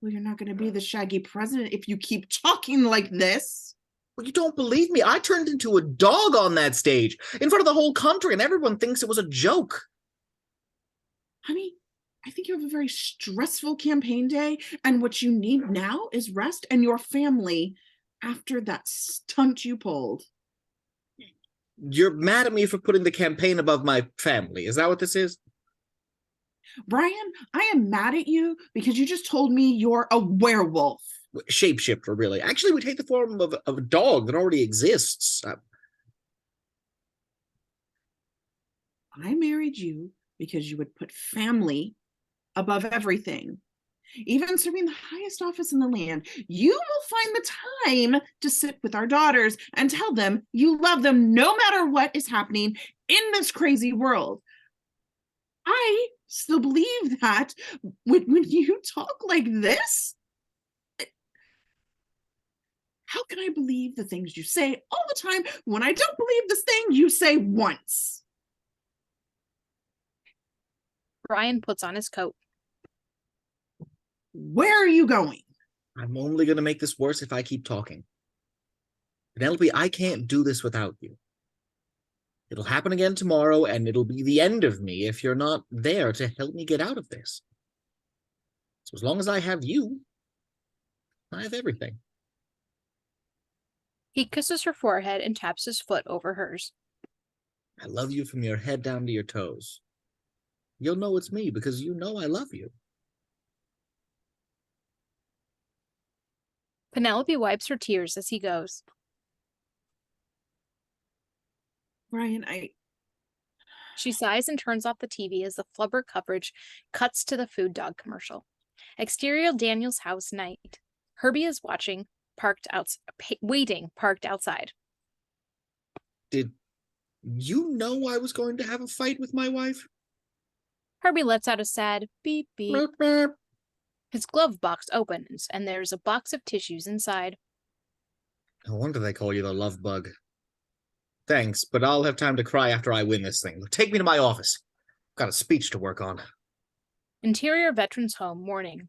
Well, you're not going to be the shaggy president if you keep talking like this. Well, you don't believe me. I turned into a dog on that stage in front of the whole country, and everyone thinks it was a joke. Honey, I think you have a very stressful campaign day, and what you need now is rest and your family after that stunt you pulled. You're mad at me for putting the campaign above my family. Is that what this is? Brian, I am mad at you because you just told me you're a werewolf. Shapeshifter, really. Actually, we take the form of a dog that already exists. I married you because you would put family above everything. Even serving the highest office in the land, you will find the time to sit with our daughters and tell them you love them no matter what is happening in this crazy world. I still believe that when you talk like this. How can I believe the things you say all the time when I don't believe this thing you say once? Brian puts on his coat. Where are you going? I'm only going to make this worse if I keep talking. Penelope, I can't do this without you. It'll happen again tomorrow, and it'll be the end of me if you're not there to help me get out of this. So as long as I have you, I have everything. He kisses her forehead and taps his foot over hers. I love you from your head down to your toes. You'll know it's me because you know I love you. Penelope wipes her tears as he goes. Brian, She sighs and turns off the TV as the flubber coverage cuts to the food dog commercial. Exterior Daniel's house night. Herbie is waiting, parked outside. Did you know I was going to have a fight with my wife? Herbie lets out a sad beep beep. Beep, beep. His glove box opens, and there's a box of tissues inside. No wonder they call you the love bug. Thanks, but I'll have time to cry after I win this thing. Take me to my office. Got a speech to work on. Interior Veterans Home, morning.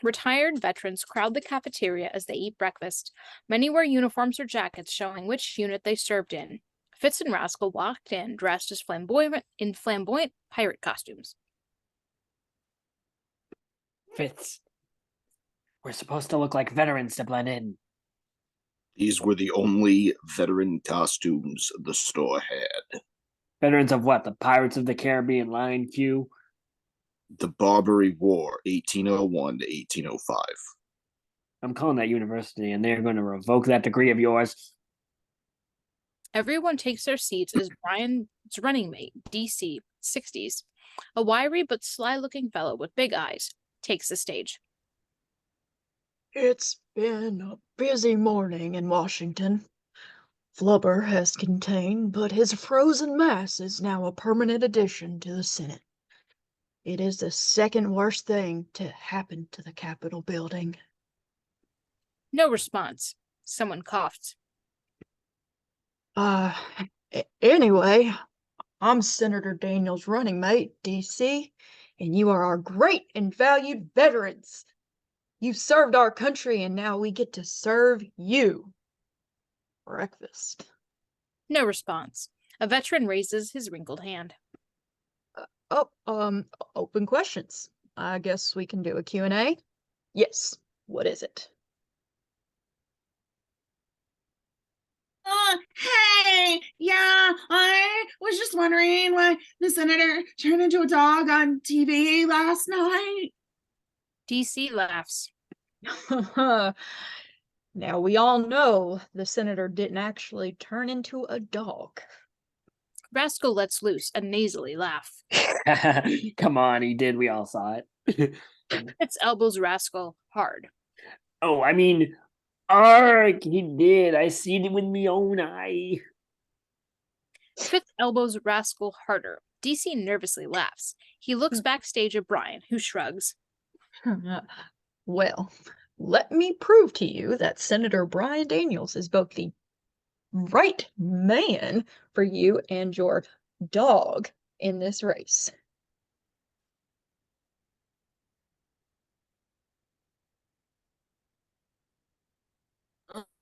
Retired veterans crowd the cafeteria as they eat breakfast. Many wear uniforms or jackets showing which unit they served in. Fitz and Rascal walked in, dressed as flamboyant pirate costumes. Fitz, we're supposed to look like veterans to blend in. These were the only veteran costumes the store had. Veterans of what? The Pirates of the Caribbean Line Q? The Barbary War, 1801 to 1805. I'm calling that university, and they're going to revoke that degree of yours. Everyone takes their seats as Brian's running mate, DC, 60s, a wiry but sly-looking fellow with big eyes, takes the stage. It's been a busy morning in Washington. Flubber has contained, but his frozen mass is now a permanent addition to the Senate. It is the second worst thing to happen to the Capitol building. No response. Someone coughed. Anyway, I'm Senator Daniels' running mate, DC, and you are our great and valued veterans. You've served our country, and now we get to serve you. Breakfast. No response. A veteran raises his wrinkled hand. Open questions. I guess we can do a Q&A. Yes, what is it? Hey, yeah, I was just wondering why the senator turned into a dog on TV last night. DC laughs. Now, we all know the senator didn't actually turn into a dog. Rascal lets loose a nasally laugh. Come on, he did. We all saw it. Fitz elbows Rascal hard. Oh, I mean, Ark, he did. I seen it with me own eye. Fitz elbows Rascal harder. DC nervously laughs. He looks backstage at Brian, who shrugs. Well, let me prove to you that Senator Brian Daniels is both the right man for you and your dog in this race.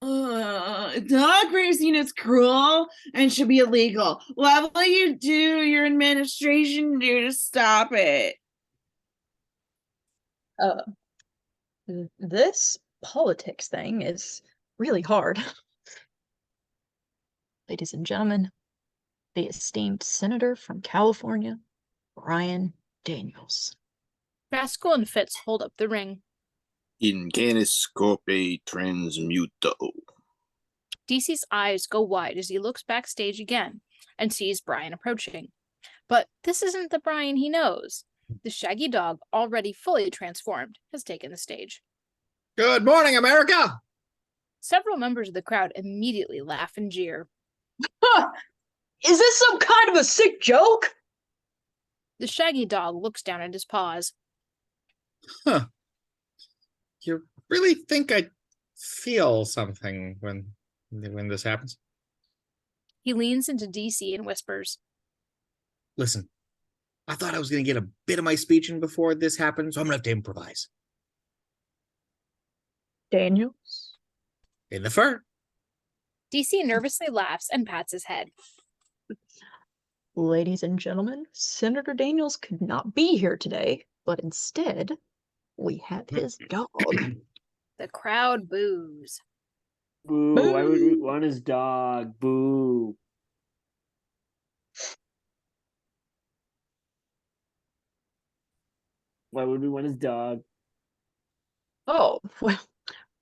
Dog racing is cruel and should be illegal. What will you do, your administration do to stop it? This politics thing is really hard. Ladies and gentlemen, the esteemed senator from California, Brian Daniels. Rascal and Fitz hold up the ring. In canis corpe transmuto. DC's eyes go wide as he looks backstage again and sees Brian approaching. But this isn't the Brian he knows. The shaggy dog, already fully transformed, has taken the stage. Good morning, America! Several members of the crowd immediately laugh and jeer. Is this some kind of a sick joke? The shaggy dog looks down at his paws. Huh. You really think I feel something when this happens? He leans into DC and whispers. Listen, I thought I was going to get a bit of my speech in before this happened, so I'm going to have to improvise. Daniels? In the fur. DC nervously laughs and pats his head. Ladies and gentlemen, Senator Daniels could not be here today, but instead, we have his dog. The crowd boos. Boo, why would we want his dog? Boo. Why would we want his dog? Oh, well,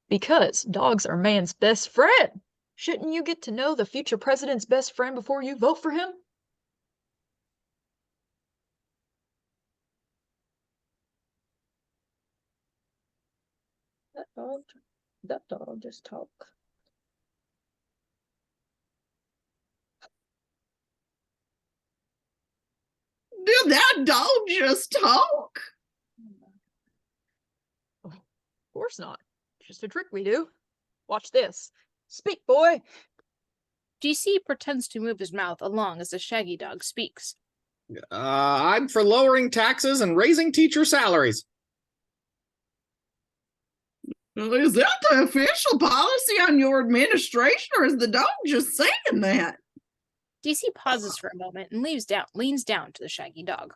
because dogs are man's best friend. Shouldn't you get to know the future president's best friend before you vote for him? That dog just talk. Did that dog just talk? Of course not. Just a trick we do. Watch this. Speak, boy. DC pretends to move his mouth along as the Shaggy Dog speaks. I'm for lowering taxes and raising teacher salaries. Is that the official policy on your administration, or is the dog just saying that? DC pauses for a moment and leans down to the Shaggy Dog.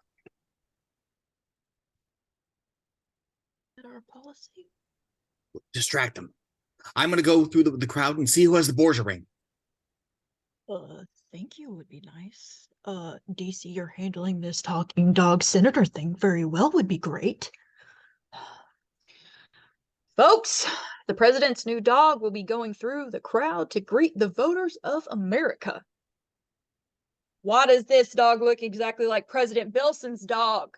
Is that our policy? Distract them. I'm going to go through the crowd and see who has the Borgia ring. Thank you would be nice. DC, you're handling this talking dog senator thing very well would be great. Folks, the president's new dog will be going through the crowd to greet the voters of America. Why does this dog look exactly like President Bilson's dog?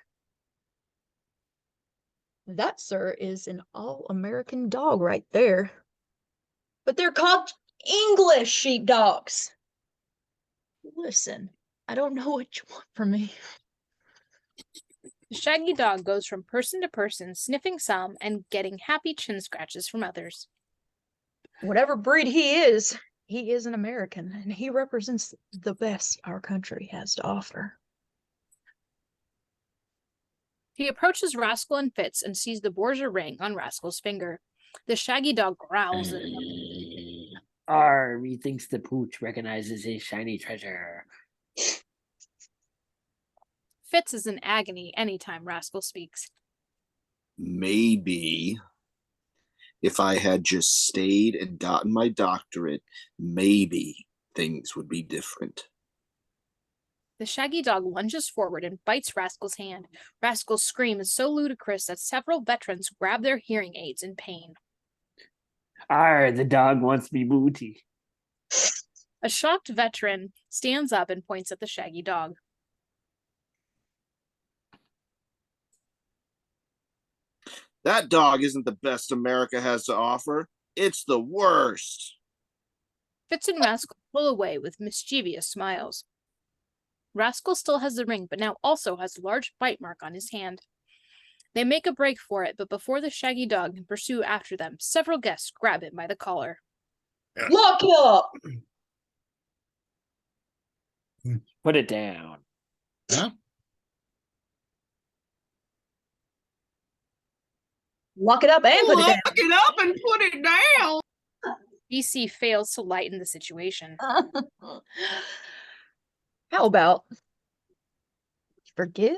That, sir, is an all-American dog right there. But they're called English sheepdogs. Listen, I don't know what you want from me. The Shaggy Dog goes from person to person, sniffing some and getting happy chin scratches from others. Whatever breed he is an American, and he represents the best our country has to offer. He approaches Rascal and Fitz and sees the Borgia ring on Rascal's finger. The Shaggy Dog growls at him. He thinks the pooch recognizes his shiny treasure. Fitz is in agony anytime Rascal speaks. Maybe if I had just stayed and gotten my doctorate, maybe things would be different. The Shaggy Dog lunges forward and bites Rascal's hand. Rascal's scream is so ludicrous that several veterans grab their hearing aids in pain. The dog wants me booty. A shocked veteran stands up and points at the Shaggy Dog. That dog isn't the best America has to offer. It's the worst. Fitz and Rascal pull away with mischievous smiles. Rascal still has the ring, but now also has a large bite mark on his hand. They make a break for it, but before the Shaggy Dog can pursue after them, several guests grab him by the collar. Lock it up! Put it down. Huh? Lock it up and put it down. Lock it up and put it down. DC fails to lighten the situation. How about forgive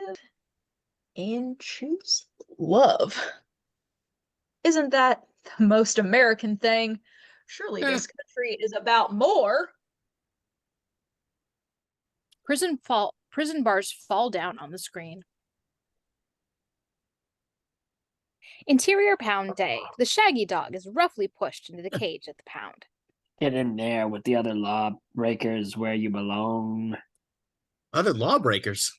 and choose love? Isn't that the most American thing? Surely this country is about more. Prison bars fall down on the screen. Interior Pound Day. The Shaggy Dog is roughly pushed into the cage at the pound. Get in there with the other lawbreakers where you belong. Other lawbreakers?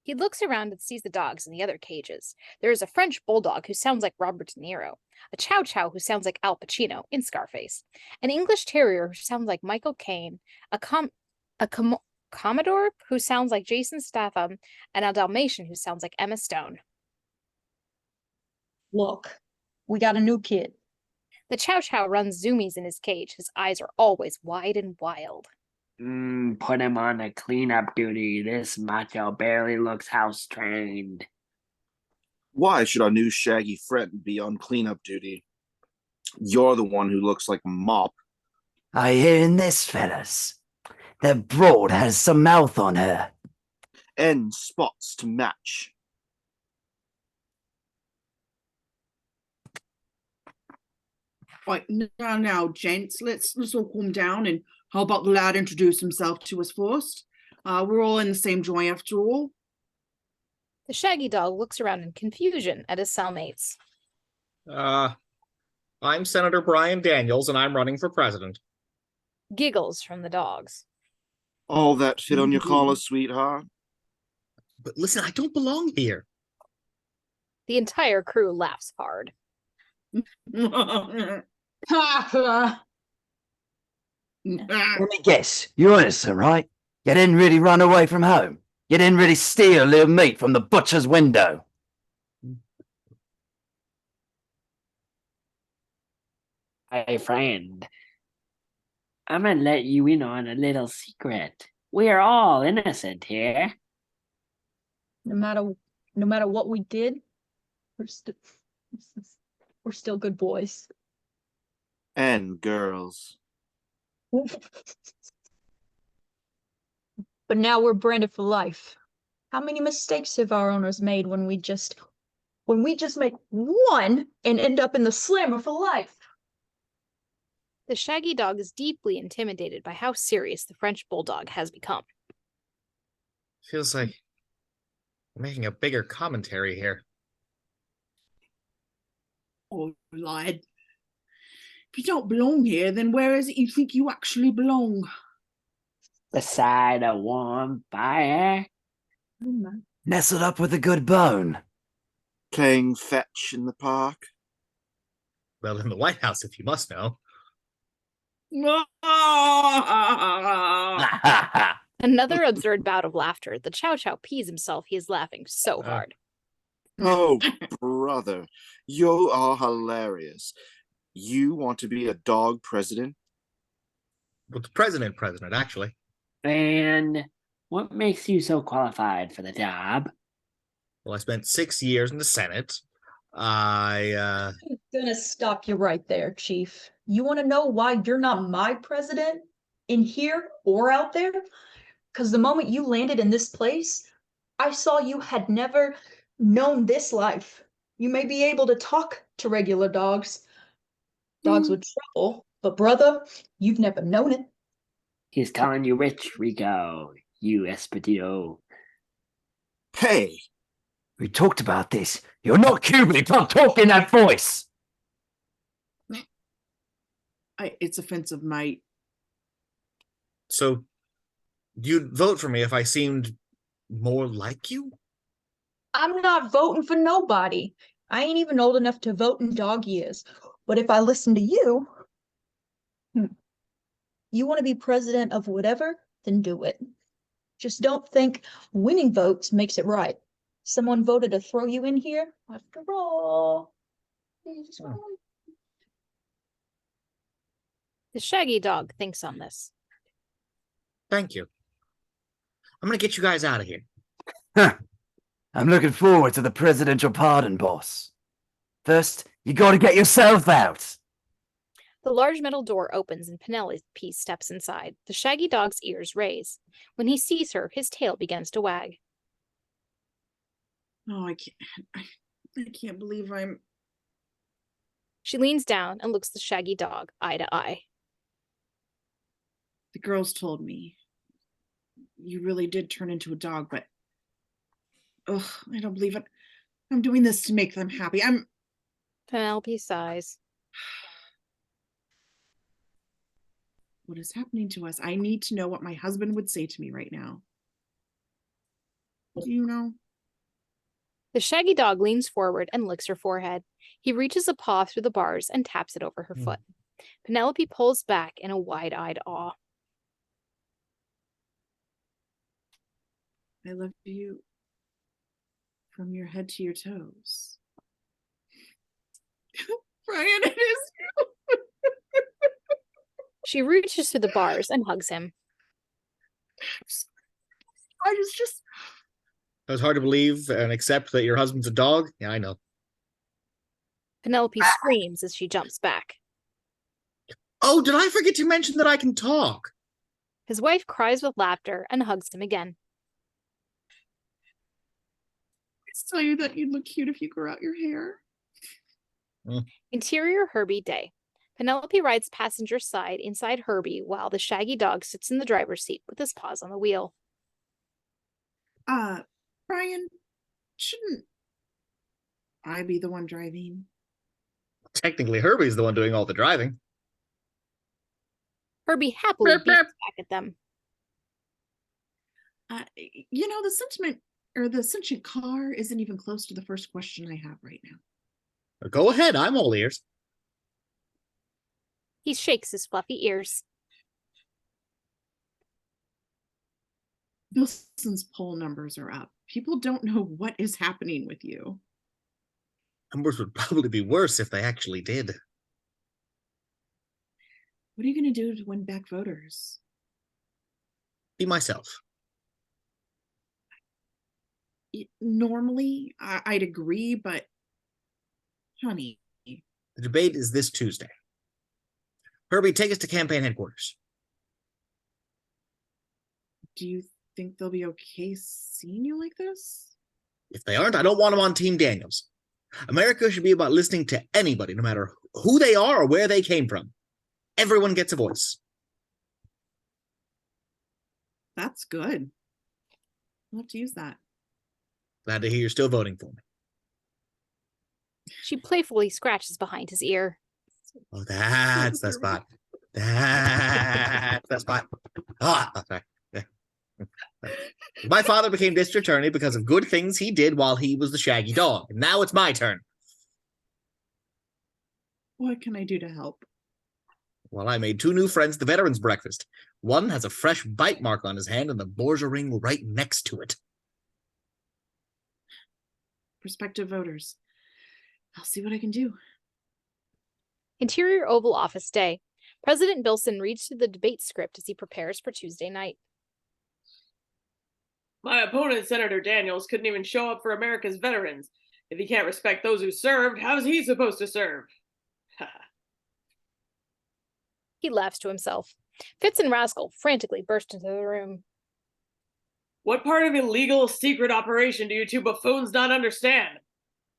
He looks around and sees the dogs in the other cages. There is a French Bulldog who sounds like Robert De Niro, a Chow Chow who sounds like Al Pacino in Scarface, an English Terrier who sounds like Michael Caine, a Komondor who sounds like Jason Statham, and a Dalmatian who sounds like Emma Stone. Look, we got a new kid. The Chow Chow runs zoomies in his cage. His eyes are always wide and wild. Put him on a cleanup duty. This macho barely looks house trained. Why should our new shaggy friend be on cleanup duty? You're the one who looks like a mop. I hearing this, fellas. That broad has some mouth on her. And spots to match. Right, now, gents, let's all calm down, and how about the lad introduce himself to us first? We're all in the same joint after all. The Shaggy dog looks around in confusion at his cellmates. I'm Senator Brian Daniels, and I'm running for president. Giggles from the dogs. All that fit on your collar, sweetheart? But listen, I don't belong here. The entire crew laughs hard. Let me guess, you're innocent, right? You didn't really run away from home. You didn't really steal a little meat from the butcher's window. Hey, friend. I'm gonna let you in on a little secret. We're all innocent here. No matter what we did, we're still good boys. And girls. But now we're branded for life. How many mistakes have our owners made when we just make one and end up in the slammer for life? The Shaggy dog is deeply intimidated by how serious the French Bulldog has become. Feels like we're making a bigger commentary here. Oh, lad. If you don't belong here, then where is it you think you actually belong? Beside a warm fire. Nestled up with a good bone. Playing fetch in the park. Well, in the White House, if you must know. Another absurd bout of laughter. The Chow Chow pees himself. He is laughing so hard. Oh, brother, you are hilarious. You want to be a dog president? Well, the president, actually. And what makes you so qualified for the job? Well, I spent 6 years in the Senate. I'm gonna stop you right there, Chief. You want to know why you're not my president in here or out there? Because the moment you landed in this place, I saw you had never known this life. You may be able to talk to regular dogs with trouble, but brother, you've never known it. He's calling you rich, Rico. You Espedito. Hey! We talked about this. You're not Cuban. Stop talking that voice. It's offensive, mate. So, you'd vote for me if I seemed more like you? I'm not voting for nobody. I ain't even old enough to vote in dog years. But if I listen to you, you want to be president of whatever, then do it. Just don't think winning votes makes it right. Someone voted to throw you in here. After all, The Shaggy dog thinks on this. Thank you. I'm going to get you guys out of here. I'm looking forward to the presidential pardon, boss. First, you gotta get yourself out. The large metal door opens and Penelope steps inside. The Shaggy dog's ears raise. When he sees her, his tail begins to wag. Oh, I can't believe I'm... She leans down and looks the Shaggy dog eye to eye. The girls told me you really did turn into a dog, but ugh, I don't believe it. I'm doing this to make them happy. Penelope sighs. What is happening to us? I need to know what my husband would say to me right now. Do you know? The Shaggy dog leans forward and licks her forehead. He reaches a paw through the bars and taps it over her foot. Penelope pulls back in a wide-eyed awe. I love you from your head to your toes. Brian, it is you. She reaches through the bars and hugs him. I was just... It was hard to believe and accept that your husband's a dog. Yeah, I know. Penelope screams as she jumps back. Oh, did I forget to mention that I can talk? His wife cries with laughter and hugs him again. I tell you that you'd look cute if you grew out your hair. Interior Herbie day. Penelope rides passenger side inside Herbie while the Shaggy dog sits in the driver's seat with his paws on the wheel. Brian, Shouldn't I be the one driving? Technically, Herbie's the one doing all the driving. Herbie happily Beep, beats beep. back at them. The sentiment or the sentient car isn't even close to the first question I have right now. Go ahead, I'm all ears. He shakes his fluffy ears. Bilson's poll numbers are up. People don't know what is happening with you. Numbers would probably be worse if they actually did. What are you going to do to win back voters? Be myself. Normally, I'd agree, but honey. The debate is this Tuesday. Herbie, take us to campaign headquarters. Do you think they'll be okay seeing you like this? If they aren't, I don't want them on Team Daniels. America should be about listening to anybody, no matter who they are or where they came from. Everyone gets a voice. That's good. I'll have to use that. Glad to hear you're still voting for me. She playfully scratches behind his ear. Oh, that's the spot. That's the spot. Sorry. My father became district attorney because of good things he did while he was the shaggy dog. And now it's my turn. What can I do to help? Well, I made 2 new friends at the veterans breakfast. One has a fresh bite mark on his hand and the Borgia ring right next to it. Prospective voters. I'll see what I can do. Interior Oval Office Day. President Bilson reads through the debate script as he prepares for Tuesday night. My opponent, Senator Daniels, couldn't even show up for America's veterans. If he can't respect those who served, how's he supposed to serve? He laughs to himself. Fitz and Rascal frantically burst into the room. What part of illegal secret operation do you 2 buffoons not understand?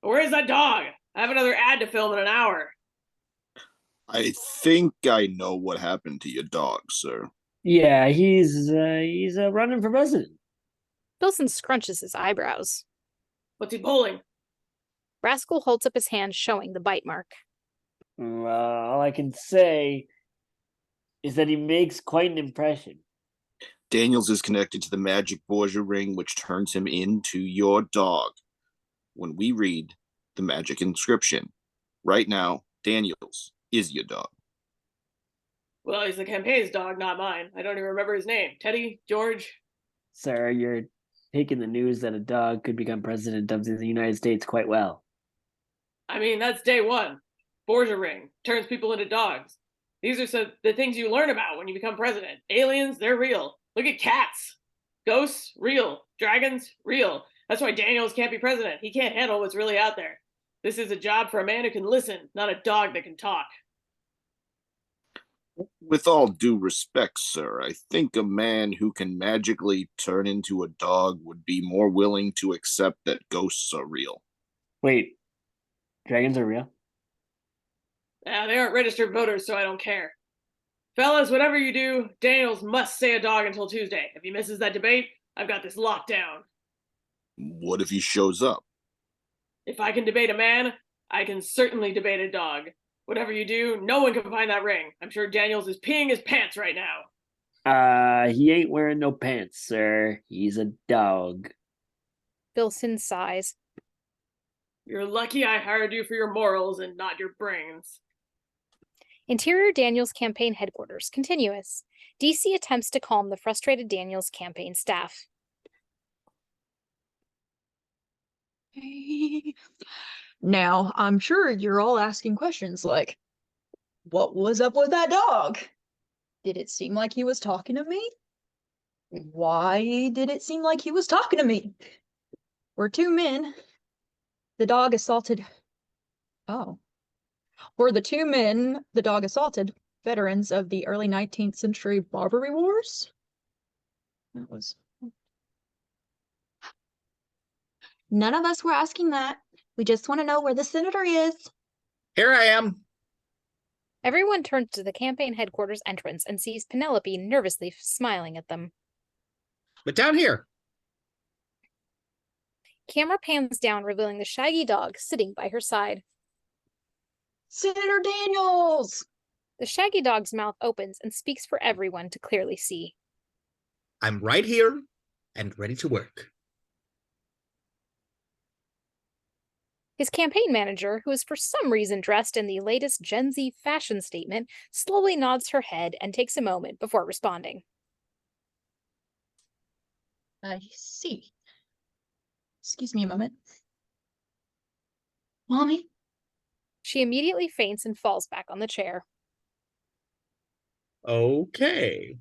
Where's that dog? I have another ad to film in an hour. I think I know what happened to your dog, sir. Yeah, he's running for president. Bilson scrunches his eyebrows. What's he polling? Rascal holds up his hand, showing the bite mark. All I can say is that he makes quite an impression. Daniels is connected to the magic Borgia ring, which turns him into your dog. When we read the magic inscription, right now, Daniels is your dog. Well, he's the campaign's dog, not mine. I don't even remember his name. Teddy? George? Sir, you're taking the news that a dog could become president of the United States quite well. I mean, that's day 1. Borgia ring. Turns people into dogs. These are the things you learn about when you become president. Aliens, they're real. Look at cats. Ghosts, real. Dragons, real. That's why Daniels can't be president. He can't handle what's really out there. This is a job for a man who can listen, not a dog that can talk. With all due respect, sir, I think a man who can magically turn into a dog would be more willing to accept that ghosts are real. Wait, dragons are real? They aren't registered voters, so I don't care. Fellas, whatever you do, Daniels must say a dog until Tuesday. If he misses that debate, I've got this locked down. What if he shows up? If I can debate a man, I can certainly debate a dog. Whatever you do, no one can find that ring. I'm sure Daniels is peeing his pants right now. He ain't wearing no pants, sir. He's a dog. Bilson sighs. You're lucky I hired you for your morals and not your brains. Interior Daniels campaign headquarters. Continuous. DC attempts to calm the frustrated Daniels campaign staff. Now, I'm sure you're all asking questions like, what was up with that dog? Did it seem like he was talking to me? Why did it seem like he was talking to me? We're 2 men. The dog assaulted. Oh. Were the 2 men the dog assaulted veterans of the early 19th century Barbary Wars? That was. None of us were asking that. We just want to know where the senator is. Here I am. Everyone turns to the campaign headquarters entrance and sees Penelope nervously smiling at them. But down here. Camera pans down, revealing the shaggy dog sitting by her side. Senator Daniels! The shaggy dog's mouth opens and speaks for everyone to clearly see. I'm right here and ready to work. His campaign manager, who is for some reason dressed in the latest Gen Z fashion statement, slowly nods her head and takes a moment before responding. I see. Excuse me a moment. Mommy? She immediately faints and falls back on the chair. Okay.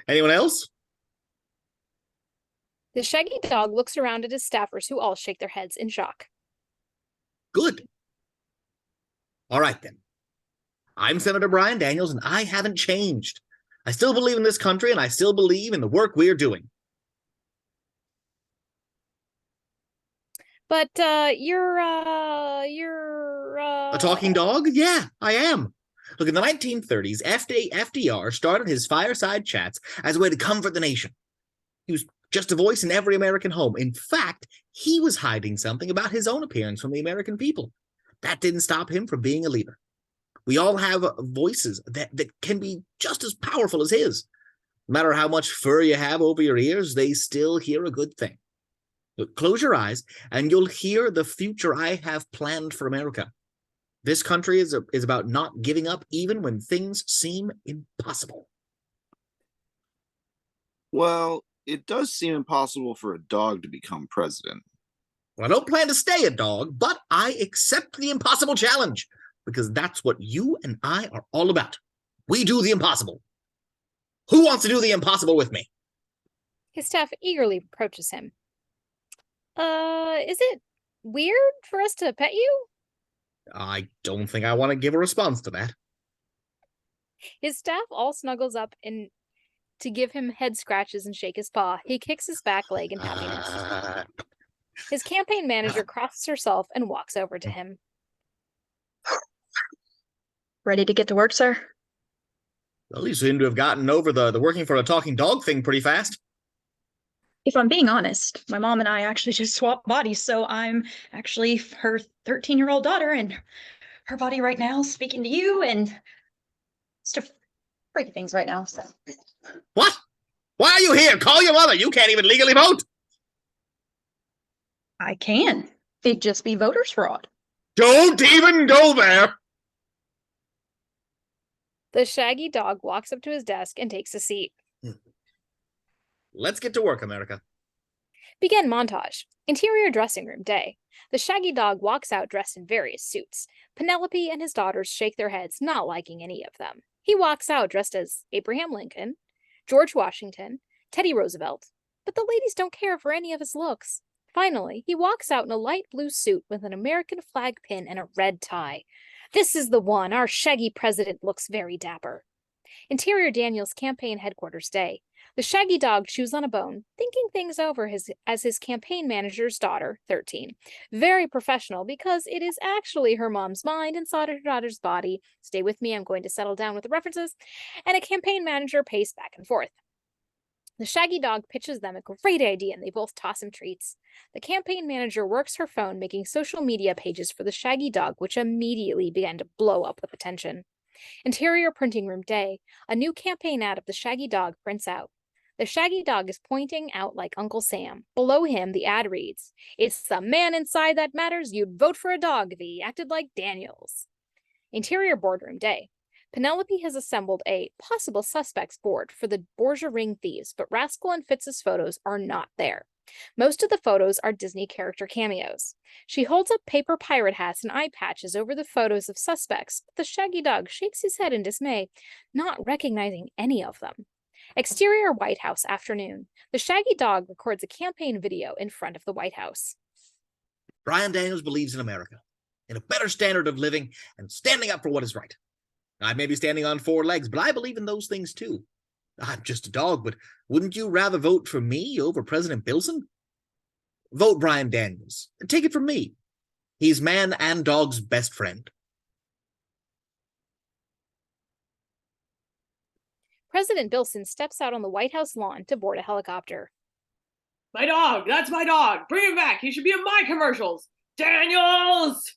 Anyone else? The shaggy dog looks around at his staffers, who all shake their heads in shock. Good. All right, then. I'm Senator Brian Daniels, and I haven't changed. I still believe in this country, and I still believe in the work we're doing. But, you're A talking dog? Yeah, I am. Look, in the 1930s, FDR started his fireside chats as a way to comfort the nation. He was just a voice in every American home. In fact, he was hiding something about his own appearance from the American people. That didn't stop him from being a leader. We all have voices that can be just as powerful as his. No matter how much fur you have over your ears, they still hear a good thing. Look, close your eyes, and you'll hear the future I have planned for America. This country is about not giving up even when things seem impossible. Well, it does seem impossible for a dog to become president. Well, I don't plan to stay a dog, but I accept the impossible challenge, because that's what you and I are all about. We do the impossible. Who wants to do the impossible with me? His staff eagerly approaches him. Is it weird for us to pet you? I don't think I want to give a response to that. His staff all snuggles up and to give him head scratches and shake his paw. He kicks his back leg in happiness. His campaign manager crosses herself and walks over to him. Ready to get to work, sir? Well, you seem to have gotten over the working for a talking dog thing pretty fast. If I'm being honest, my mom and I actually just swapped bodies, so I'm actually her 13-year-old daughter, and her body right now is speaking to you, and it's just freaking things right now, so. What? Why are you here? Call your mother. You can't even legally vote. I can. It'd just be voters fraud. Don't even go there. The shaggy dog walks up to his desk and takes a seat. Let's get to work, America. Begin montage. Interior dressing room day. The shaggy dog walks out dressed in various suits. Penelope and his daughters shake their heads, not liking any of them. He walks out dressed as Abraham Lincoln, George Washington, Teddy Roosevelt, but the ladies don't care for any of his looks. Finally, he walks out in a light blue suit with an American flag pin and a red tie. This is the one. Our shaggy president looks very dapper. Interior Daniels campaign headquarters day. The shaggy dog chews on a bone, thinking things over as his campaign manager's daughter, 13. Very professional, because it is actually her mom's mind inside her daughter's body. Stay with me, I'm going to settle down with the references. And a campaign manager pace back and forth. The shaggy dog pitches them a great idea, and they both toss him treats. The campaign manager works her phone, making social media pages for the shaggy dog, which immediately began to blow up with attention. Interior printing room day. A new campaign ad of the shaggy dog prints out. The shaggy dog is pointing out like Uncle Sam. Below him, the ad reads, "It's the man inside that matters. You'd vote for a dog if he acted like Daniels." Interior boardroom day. Penelope has assembled a possible suspects board for the Borgia ring thieves, but Rascal and Fitz's photos are not there. Most of the photos are Disney character cameos. She holds up paper pirate hats and eye patches over the photos of suspects, but the shaggy dog shakes his head in dismay, not recognizing any of them. Exterior White House afternoon. The shaggy dog records a campaign video in front of the White House. Brian Daniels believes in America, in a better standard of living, and standing up for what is right. I may be standing on 4 legs, but I believe in those things too. I'm just a dog, but wouldn't you rather vote for me over President Bilson? Vote Brian Daniels. Take it from me. He's man and dog's best friend. President Bilson steps out on the White House lawn to board a helicopter. My dog! That's my dog! Bring him back! He should be in my commercials! Daniels!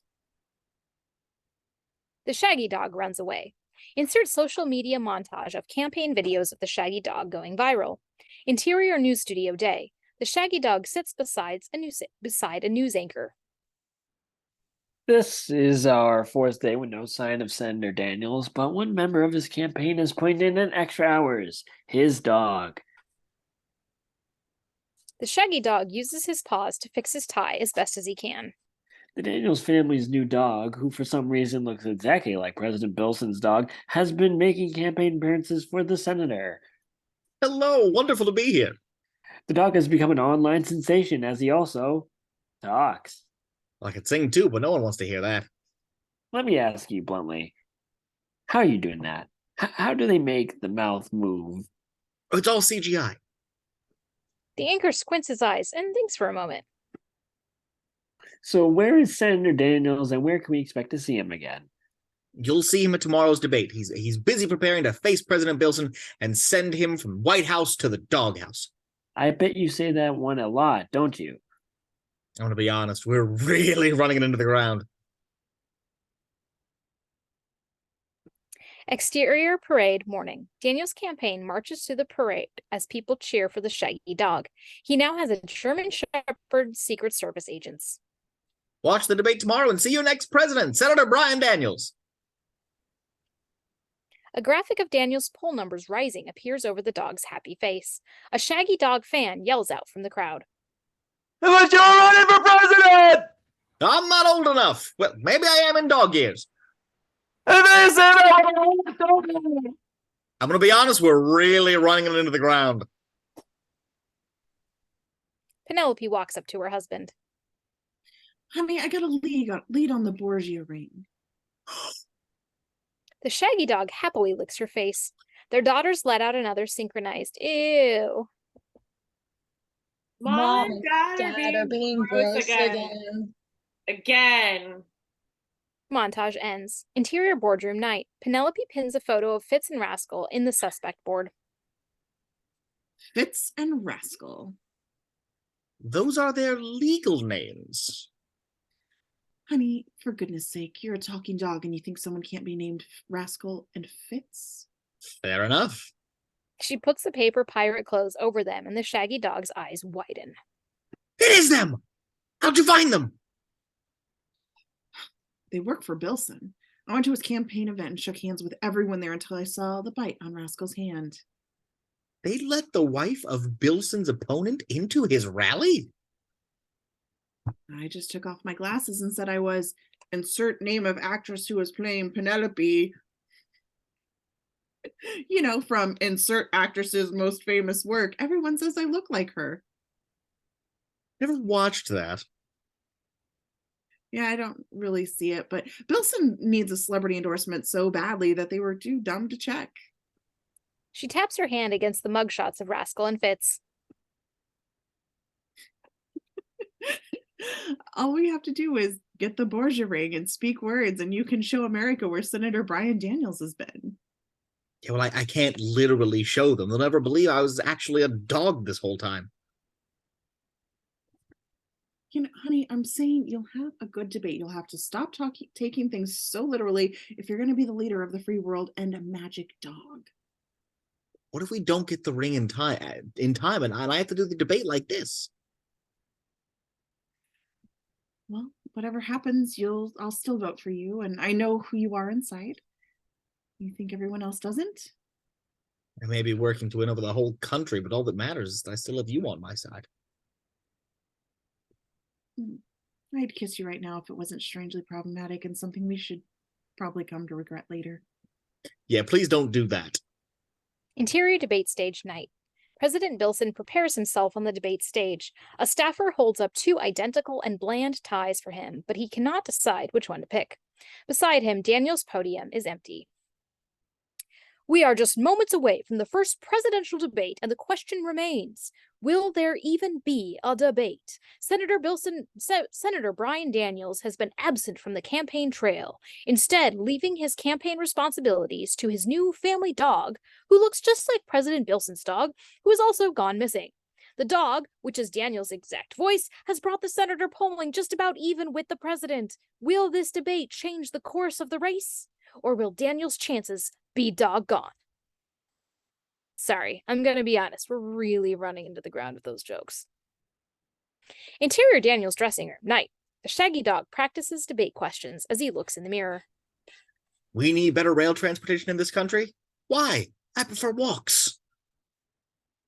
The Shaggy Dog runs away. Insert social media montage of campaign videos of the Shaggy Dog going viral. Interior news studio day. The Shaggy Dog sits beside a news anchor. This is our fourth day with no sign of Senator Daniels, but one member of his campaign has put in extra hours. His dog. The Shaggy Dog uses his paws to fix his tie as best as he can. The Daniels family's new dog, who for some reason looks exactly like President Bilson's dog, has been making campaign appearances for the senator. Hello, wonderful to be here. The dog has become an online sensation as he also talks. I could sing too, but no one wants to hear that. Let me ask you bluntly, how are you doing that? How do they make the mouth move? It's all CGI. The anchor squints his eyes and thinks for a moment. So where is Senator Daniels and where can we expect to see him again? You'll see him at tomorrow's debate. He's busy preparing to face President Bilson and send him from White House to the doghouse. I bet you say that one a lot, don't you? I'm gonna be honest, we're really running it into the ground. Exterior parade morning. Daniel's campaign marches through the parade as people cheer for the Shaggy Dog. He now has a German Shepherd Secret Service agents. Watch the debate tomorrow and see your next president, Senator Brian Daniels. A graphic of Daniel's poll numbers rising appears over the dog's happy face. A Shaggy Dog fan yells out from the crowd. But you're running for president! I'm not old enough. Well, maybe I am in dog years. And they said, I'm gonna be honest, we're really running it into the ground. Penelope walks up to her husband. Honey, I got a lead on the Borgia ring. The Shaggy Dog happily licks her face. Their daughters let out another synchronized ew. Mom and Dad are being gross again. Again. Montage ends. Interior boardroom night. Penelope pins a photo of Fitz and Rascal in the suspect board. Fitz and Rascal. Those are their legal names. Honey, for goodness sake, you're a talking dog and you think someone can't be named Rascal and Fitz? Fair enough. She puts the paper pirate clothes over them and the Shaggy Dog's eyes widen. It is them! How'd you find them? They work for Bilson. I went to his campaign event and shook hands with everyone there until I saw the bite on Rascal's hand. They let the wife of Bilson's opponent into his rally? I just took off my glasses and said I was insert name of actress who was playing Penelope. You know, from insert actress's most famous work. Everyone says I look like her. Never watched that. Yeah, I don't really see it, but Bilson needs a celebrity endorsement so badly that they were too dumb to check. She taps her hand against the mugshots of Rascal and Fitz. All we have to do is get the Borgia ring and speak words, and you can show America where Senator Brian Daniels has been. Yeah, well, I can't literally show them. They'll never believe I was actually a dog this whole time. You know, honey, I'm saying you'll have a good debate. You'll have to stop taking things so literally if you're going to be the leader of the free world and a magic dog. What if we don't get the ring in time, and I have to do the debate like this? Well, whatever happens, I'll still vote for you, and I know who you are inside. You think everyone else doesn't? I may be working to win over the whole country, but all that matters is that I still have you on my side. I'd kiss you right now if it wasn't strangely problematic and something we should probably come to regret later. Yeah, please don't do that. Interior debate stage night. President Bilson prepares himself on the debate stage. A staffer holds up two identical and bland ties for him, but he cannot decide which one to pick. Beside him, Daniel's podium is empty. We are just moments away from the first presidential debate, and the question remains, will there even be a debate? Senator Brian Daniels has been absent from the campaign trail, instead leaving his campaign responsibilities to his new family dog, who looks just like President Bilson's dog, who has also gone missing. The dog, which is Daniel's exact voice, has brought the senator polling just about even with the president. Will this debate change the course of the race? Or will Daniel's chances be doggone? Sorry, I'm gonna be honest, we're really running into the ground with those jokes. Interior Daniel's dressing room, night. The shaggy dog practices debate questions as he looks in the mirror. We need better rail transportation in this country? Why? I prefer walks.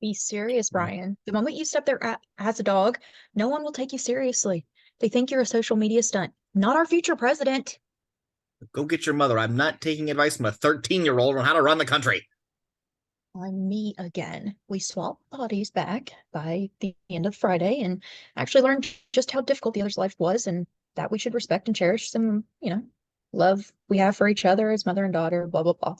Be serious, Brian. The moment you step there as a dog, no one will take you seriously. They think you're a social media stunt, not our future president. Go get your mother. I'm not taking advice from a 13-year-old on how to run the country. I'm me again. We swapped bodies back by the end of Friday and actually learned just how difficult the other's life was and that we should respect and cherish some, love we have for each other as mother and daughter, blah, blah, blah.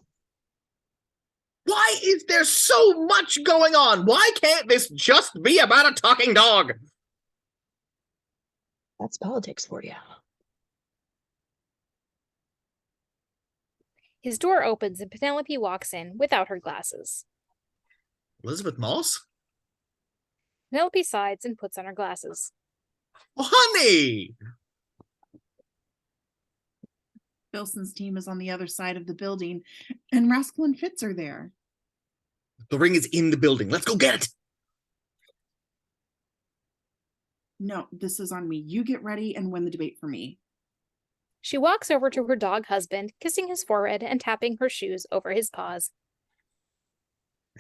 Why is there so much going on? Why can't this just be about a talking dog? That's politics for you. His door opens and Penelope walks in without her glasses. Elizabeth Moss? Penelope sighs and puts on her glasses. Oh, honey! Bilson's team is on the other side of the building, and Rascal and Fitz are there. The ring is in the building. Let's go get it! No, this is on me. You get ready and win the debate for me. She walks over to her dog husband, kissing his forehead and tapping her shoes over his paws.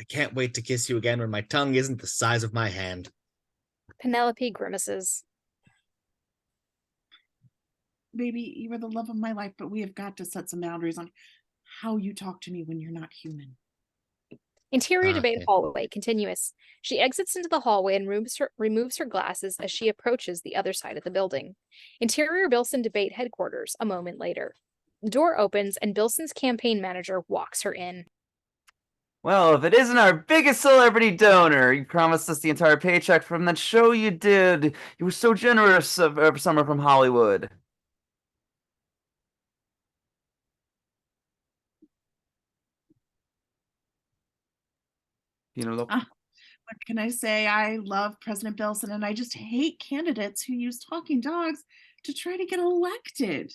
I can't wait to kiss you again when my tongue isn't the size of my hand. Penelope grimaces. Baby, you are the love of my life, but we have got to set some boundaries on how you talk to me when you're not human. Interior debate Okay. hallway continuous. She exits into the hallway and removes her glasses as she approaches the other side of the building. Interior Bilson debate headquarters a moment later. The door opens and Bilson's campaign manager walks her in. Well, if it isn't our biggest celebrity donor, you promised us the entire paycheck from that show you did. You were so generous every summer from Hollywood. Penelope. What can I say? I love President Bilson, and I just hate candidates who use talking dogs to try to get elected.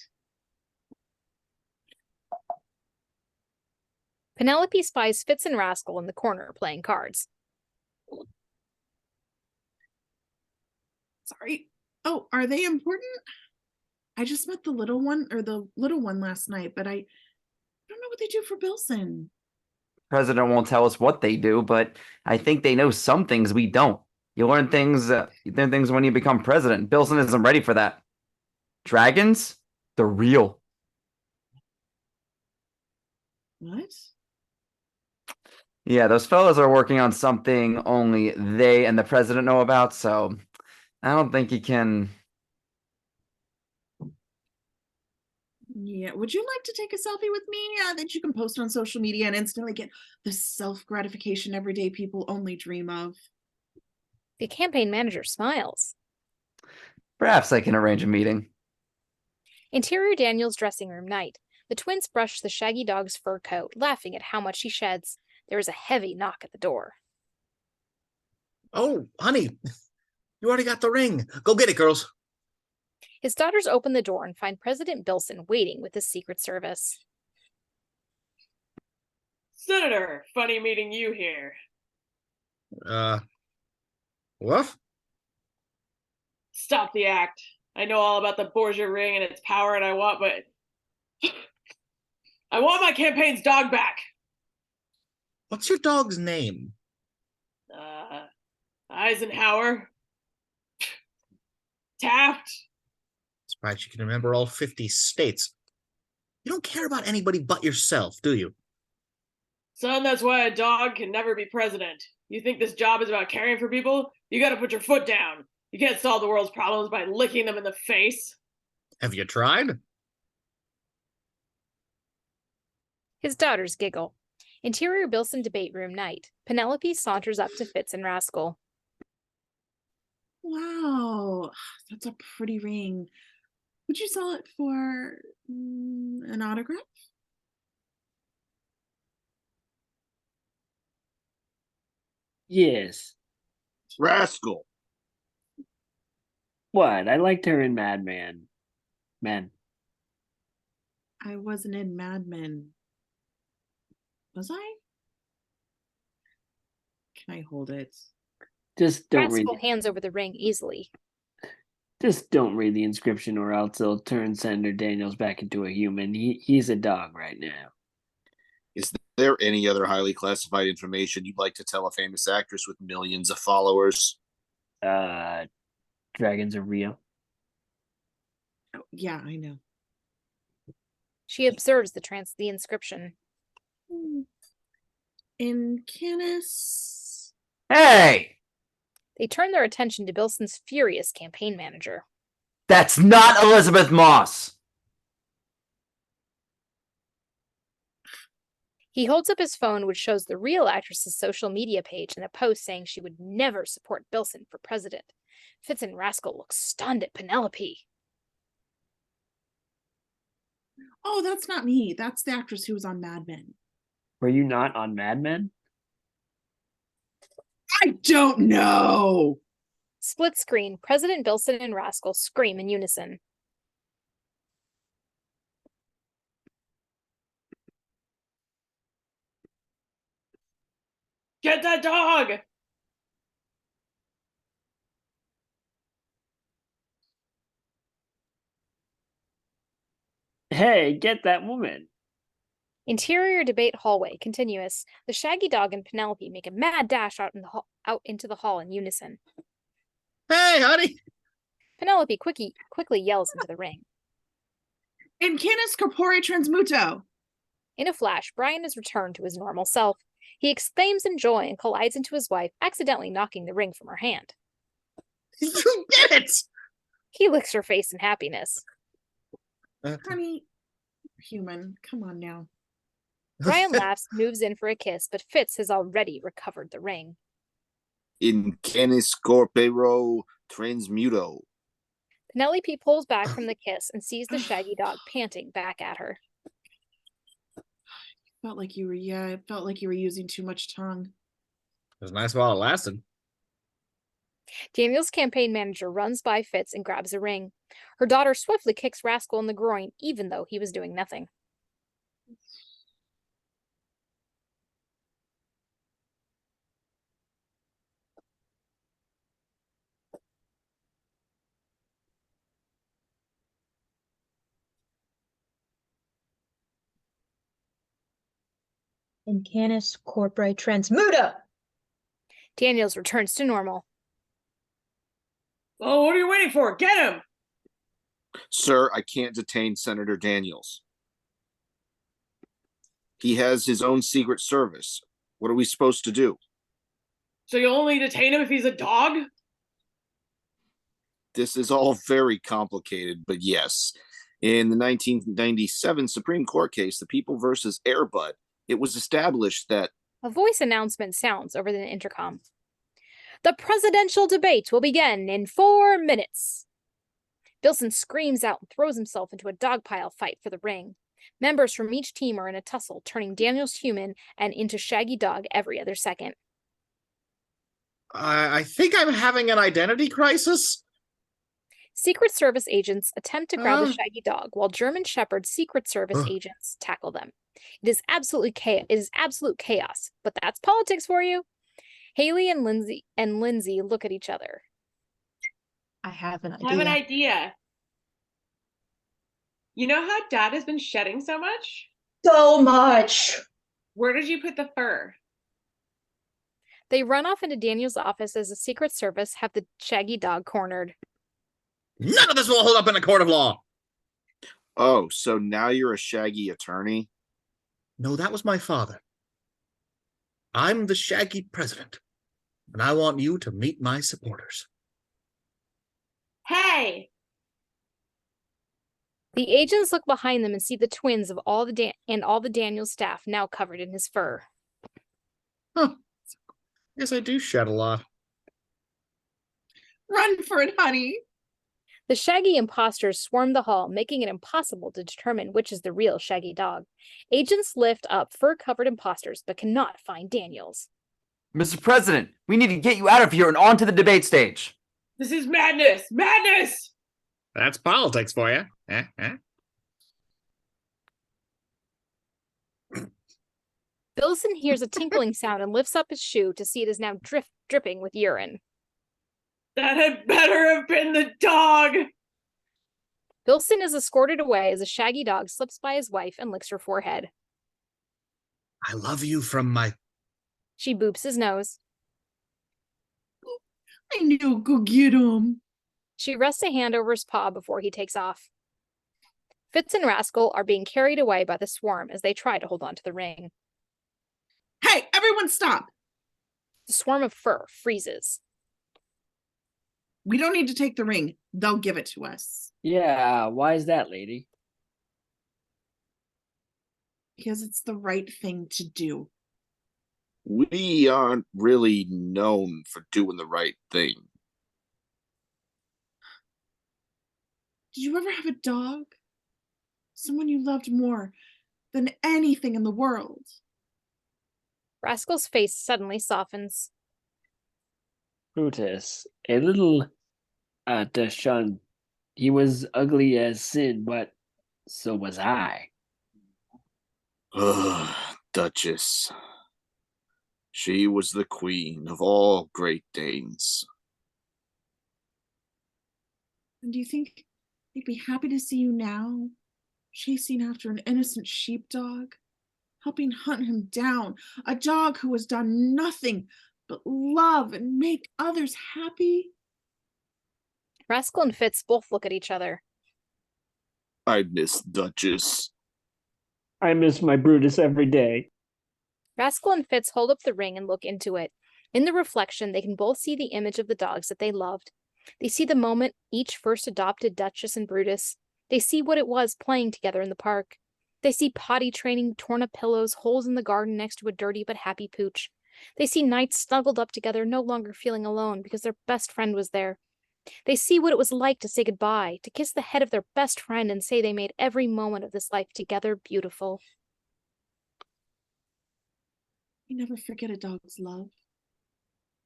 Penelope spies Fitz and Rascal in the corner playing cards. Sorry. Oh, are they important? I just met the little one last night, but I don't know what they do for Bilson. President won't tell us what they do, but I think they know some things we don't. You learn things when you become president. Bilson isn't ready for that. Dragons? They're real. What? Yeah, those fellas are working on something only they and the president know about, so I don't think he can. Yeah, would you like to take a selfie with me that you can post on social media and instantly get the self-gratification everyday people only dream of? The campaign manager smiles. Perhaps I can arrange a meeting. Interior Daniel's dressing room night. The twins brush the shaggy dog's fur coat, laughing at how much he sheds. There is a heavy knock at the door. Oh, honey, you already got the ring. Go get it, girls. His daughters open the door and find President Bilson waiting with the Secret Service. Senator, funny meeting you here. What? Stop the act. I know all about the Borgia ring and its power, and I want my campaign's dog back. What's your dog's name? Eisenhower. Taft. Surprised you can remember all 50 states. You don't care about anybody but yourself, do you? Son, that's why a dog can never be president. You think this job is about caring for people? You gotta put your foot down. You can't solve the world's problems by licking them in the face. Have you tried? His daughters giggle. Interior Bilson debate room night. Penelope saunters up to Fitz and Rascal. Wow, that's a pretty ring. Would you sell it for an autograph? Yes. Rascal. What? I liked her in Mad Men. I wasn't in Mad Men. Was I? Can I hold it? Just don't read. Rascal hands over the ring easily. Just don't read the inscription, or else it'll turn Senator Daniels back into a human. He's a dog right now. Is there any other highly classified information you'd like to tell a famous actress with millions of followers? Dragons are real. Oh, yeah, I know. She observes the inscription. In Canis. Hey! They turn their attention to Bilson's furious campaign manager. That's not Elizabeth Moss! He holds up his phone, which shows the real actress's social media page and a post saying she would never support Bilson for president. Fitz and Rascal look stunned at Penelope. Oh, that's not me. That's the actress who was on Mad Men. Were you not on Mad Men? I don't know. Split screen, President Bilson and Rascal scream in unison. Get that dog! Hey, get that woman. Interior debate hallway, continuous. The Shaggy Dog and Penelope make a mad dash out into the hall in unison. Hey, honey! Penelope quickly yells into the ring. In Canis Corpore Transmuto. In a flash, Brian has returned to his normal self. He exclaims in joy and collides into his wife, accidentally knocking the ring from her hand. You did it! He licks her face in happiness. Honey, human, come on now. Brian laughs, moves in for a kiss, but Fitz has already recovered the ring. In Canis Corporo Transmuto. Penelope pulls back from the kiss and sees the Shaggy Dog panting back at her. Felt like you were, it felt like you were using too much tongue. It was nice while it lasted. Daniel's campaign manager runs by Fitz and grabs a ring. Her daughter swiftly kicks Rascal in the groin, even though he was doing nothing. In Canis Corpore Transmuta. Daniels returns to normal. Oh, what are you waiting for? Get him! Sir, I can't detain Senator Daniels. He has his own secret service. What are we supposed to do? So you'll only detain him if he's a dog? This is all very complicated, but yes. In the 1997 Supreme Court case, the People versus Airbud, it was established that A voice announcement sounds over the intercom. The presidential debate will begin in 4 minutes. Bilson screams out and throws himself into a dogpile fight for the ring. Members from each team are in a tussle, turning Daniels human and into Shaggy Dog every other second. I think I'm having an identity crisis. Secret Service agents attempt to grab the Shaggy Dog, while German Shepherd Secret Service agents tackle them. It is absolute chaos, but that's politics for you. Hayley and Lindsey look at each other. I have an idea. I have an idea. You know how Dad has been shedding so much? So much. Where did you put the fur? They run off into Daniel's office as the Secret Service have the Shaggy Dog cornered. None of this will hold up in a court of law. Oh, so now you're a Shaggy attorney? No, that was my father. I'm the Shaggy President, and I want you to meet my supporters. Hey! The agents look behind them and see the twins of all the Daniels staff now covered in his fur. Huh. Guess I do shed a lot. Run for it, honey. The Shaggy imposters swarm the hall, making it impossible to determine which is the real Shaggy Dog. Agents lift up fur-covered imposters, but cannot find Daniels. Mr. President, we need to get you out of here and onto the debate stage. This is madness! Madness! That's politics for you. Bilson hears a tinkling sound and lifts up his shoe to see it is now dripping with urine. That had better have been the dog! Bilson is escorted away as a shaggy dog slips by his wife and licks her forehead. I love you from my... She boops his nose. I knew, go get him. She rests a hand over his paw before he takes off. Fitz and Rascal are being carried away by the swarm as they try to hold on to the ring. Hey, everyone stop. The swarm of fur freezes. We don't need to take the ring. They'll give it to us. Yeah, why is that, lady? Because it's the right thing to do. We aren't really known for doing the right thing. Did you ever have a dog? Someone you loved more than anything in the world? Rascal's face suddenly softens. Brutus, a little Dachshund. He was ugly as sin, but so was I. Ugh, Duchess. She was the queen of all Great Danes. And do you think they'd be happy to see you now, chasing after an innocent sheepdog, helping hunt him down, a dog who has done nothing but love and make others happy? Rascal and Fitz both look at each other. I miss Duchess. I miss my Brutus every day. Rascal and Fitz hold up the ring and look into it. In the reflection, they can both see the image of the dogs that they loved. They see the moment each first adopted Duchess and Brutus. They see what it was playing together in the park. They see potty training, torn up pillows, holes in the garden next to a dirty but happy pooch. They see nights snuggled up together, no longer feeling alone because their best friend was there. They see what it was like to say goodbye, to kiss the head of their best friend and say they made every moment of this life together beautiful. You never forget a dog's love.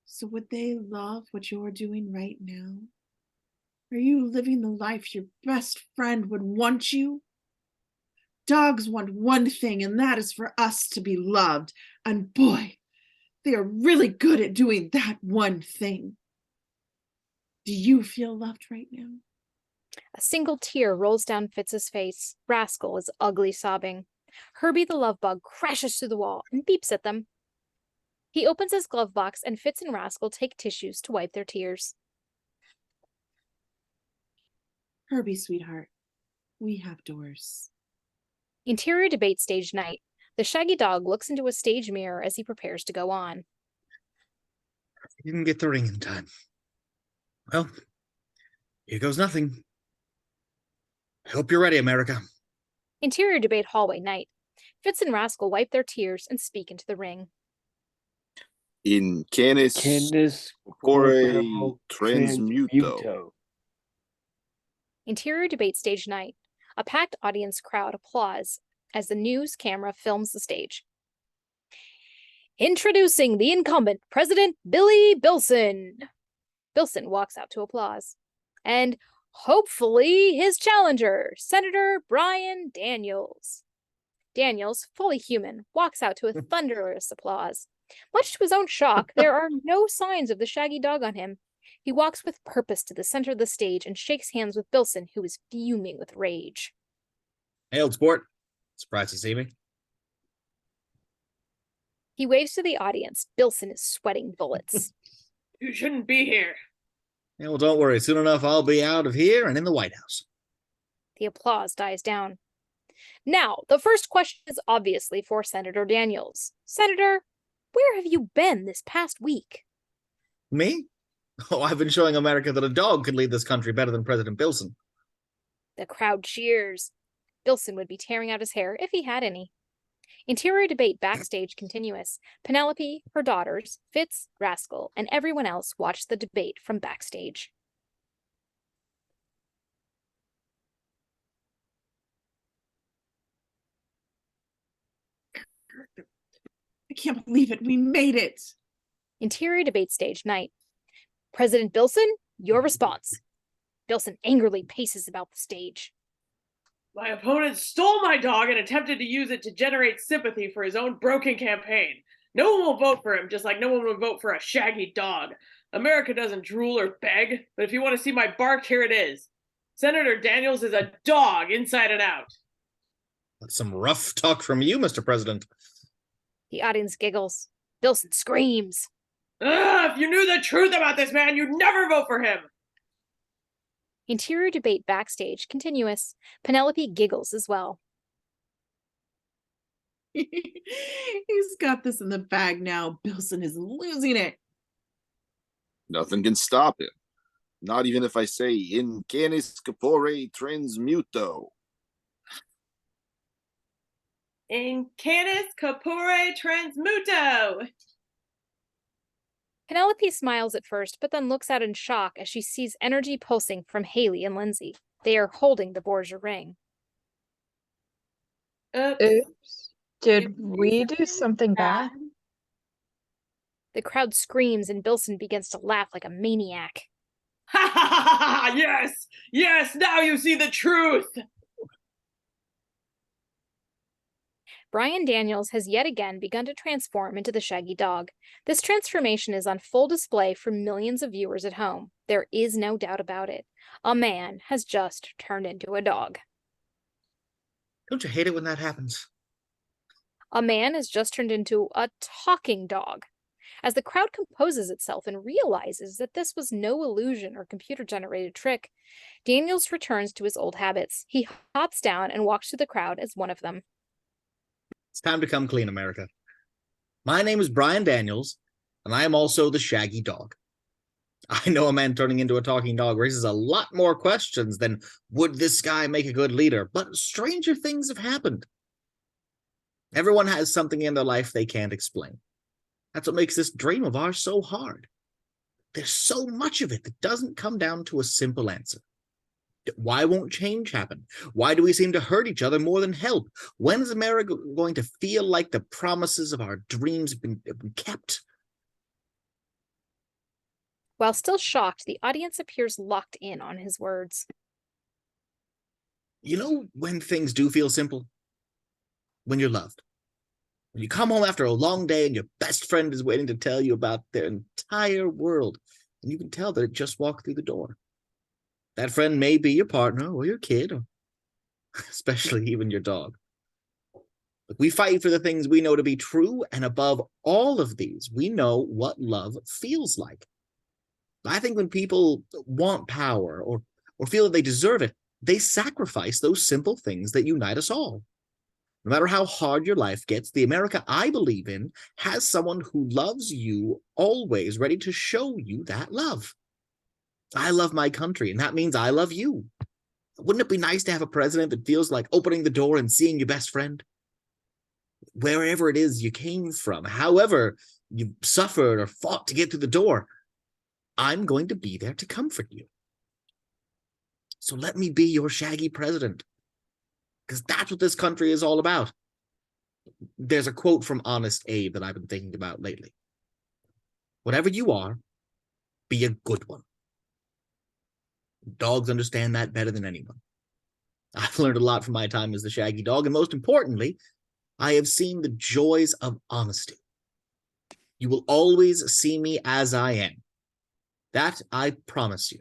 So would they love what you're doing right now? Are you living the life your best friend would want you? Dogs want one thing, and that is for us to be loved. And boy, they are really good at doing that one thing. Do you feel loved right now? A single tear rolls down Fitz's face. Rascal is ugly sobbing. Herbie the love bug crashes through the wall and beeps at them. He opens his glove box and Fitz and Rascal take tissues to wipe their tears. Herbie, sweetheart, we have doors. Interior debate stage night. The shaggy dog looks into a stage mirror as he prepares to go on. You didn't get the ring in time. Well, here goes nothing. I hope you're ready, America. Interior debate hallway night. Fitz and Rascal wipe their tears and speak into the ring. In canis corpore transmuto. Interior debate stage night. A packed audience crowd applause as the news camera films the stage. Introducing the incumbent, President Billy Bilson. Bilson walks out to applause. And hopefully his challenger, Senator Brian Daniels. Daniels, fully human, walks out to a thunderous applause. Much to his own shock, there are no signs of the shaggy dog on him. He walks with purpose to the center of the stage and shakes hands with Bilson, who is fuming with rage. Hey, old sport. Surprised to see me? He waves to the audience. Bilson is sweating bullets. You shouldn't be here. Yeah, well, don't worry. Soon enough, I'll be out of here and in the White House. The applause dies down. Now, the first question is obviously for Senator Daniels. Senator, where have you been this past week? Me? Oh, I've been showing America that a dog could lead this country better than President Bilson. The crowd cheers. Bilson would be tearing out his hair if he had any. Interior debate backstage continuous. Penelope, her daughters, Fitz, Rascal, and everyone else watch the debate from backstage. I can't believe it. We made it. Interior debate stage night. President Bilson, your response. Bilson angrily paces about the stage. My opponent stole my dog and attempted to use it to generate sympathy for his own broken campaign. No one will vote for him, just like no one will vote for a shaggy dog. America doesn't drool or beg, but if you want to see my bark, here it is. Senator Daniels is a dog inside and out. That's some rough talk from you, Mr. President. The audience giggles. Bilson screams. If you knew the truth about this man, you'd never vote for him. Interior debate backstage continuous. Penelope giggles as well. He's got this in the bag now. Bilson is losing it. Nothing can stop him. Not even if I say in canis corpore transmuto. In canis corpore transmuto. Penelope smiles at first, but then looks out in shock as she sees energy pulsing from Hayley and Lindsey. They are holding the Borgia ring. Oops. Did we do something bad? The crowd screams and Bilson begins to laugh like a maniac. Ha ha ha ha! Yes! Yes! Now you see the truth! Brian Daniels has yet again begun to transform into the Shaggy Dog. This transformation is on full display for millions of viewers at home. There is no doubt about it. A man has just turned into a dog. Don't you hate it when that happens? A man has just turned into a talking dog. As the crowd composes itself and realizes that this was no illusion or computer-generated trick, Daniels returns to his old habits. He hops down and walks through the crowd as one of them. It's time to come clean, America. My name is Brian Daniels, and I am also the Shaggy Dog. I know a man turning into a talking dog raises a lot more questions than would this guy make a good leader, but stranger things have happened. Everyone has something in their life they can't explain. That's what makes this dream of ours so hard. There's so much of it that doesn't come down to a simple answer. Why won't change happen? Why do we seem to hurt each other more than help? When is America going to feel like the promises of our dreams have been kept? While still shocked, the audience appears locked in on his words. You know when things do feel simple? When you're loved. When you come home after a long day and your best friend is waiting to tell you about their entire world, and you can tell that it just walked through the door. That friend may be your partner or your kid, or especially even your dog. But we fight for the things we know to be true, and above all of these, we know what love feels like. I think when people want power or feel that they deserve it, they sacrifice those simple things that unite us all. No matter how hard your life gets, the America I believe in has someone who loves you always, ready to show you that love. I love my country, and that means I love you. Wouldn't it be nice to have a president that feels like opening the door and seeing your best friend? Wherever it is you came from, however you suffered or fought to get through the door, I'm going to be there to comfort you. So let me be your Shaggy President, because that's what this country is all about. There's a quote from Honest Abe that I've been thinking about lately. Whatever you are, be a good one. Dogs understand that better than anyone. I've learned a lot from my time as the Shaggy Dog, and most importantly, I have seen the joys of honesty. You will always see me as I am. That I promise you.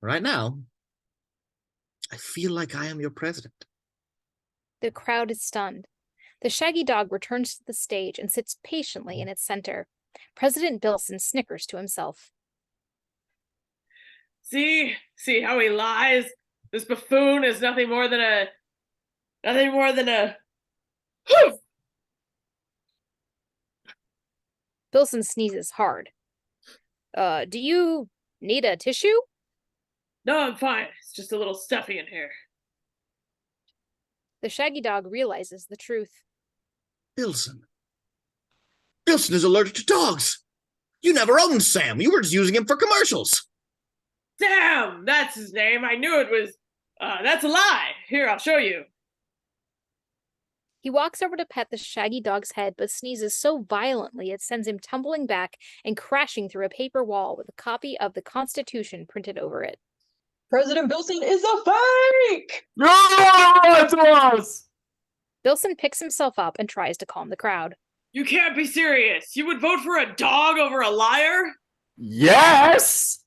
Right now, I feel like I am your president. The crowd is stunned. The Shaggy Dog returns to the stage and sits patiently in its center. President Bilson snickers to himself. See how he lies? This buffoon is nothing more than a hoof. Bilson sneezes hard. Do you need a tissue? No, I'm fine. It's just a little stuffy in here. The Shaggy Dog realizes the truth. Bilson is allergic to dogs. You never owned Sam. You were just using him for commercials. Sam! That's his name. I knew it was... that's a lie. Here, I'll show you. He walks over to pet the shaggy dog's head, but sneezes so violently it sends him tumbling back and crashing through a paper wall with a copy of the Constitution printed over it. President Bilson is a fake! No, it's us! Bilson picks himself up and tries to calm the crowd. You can't be serious. You would vote for a dog over a liar? Yes!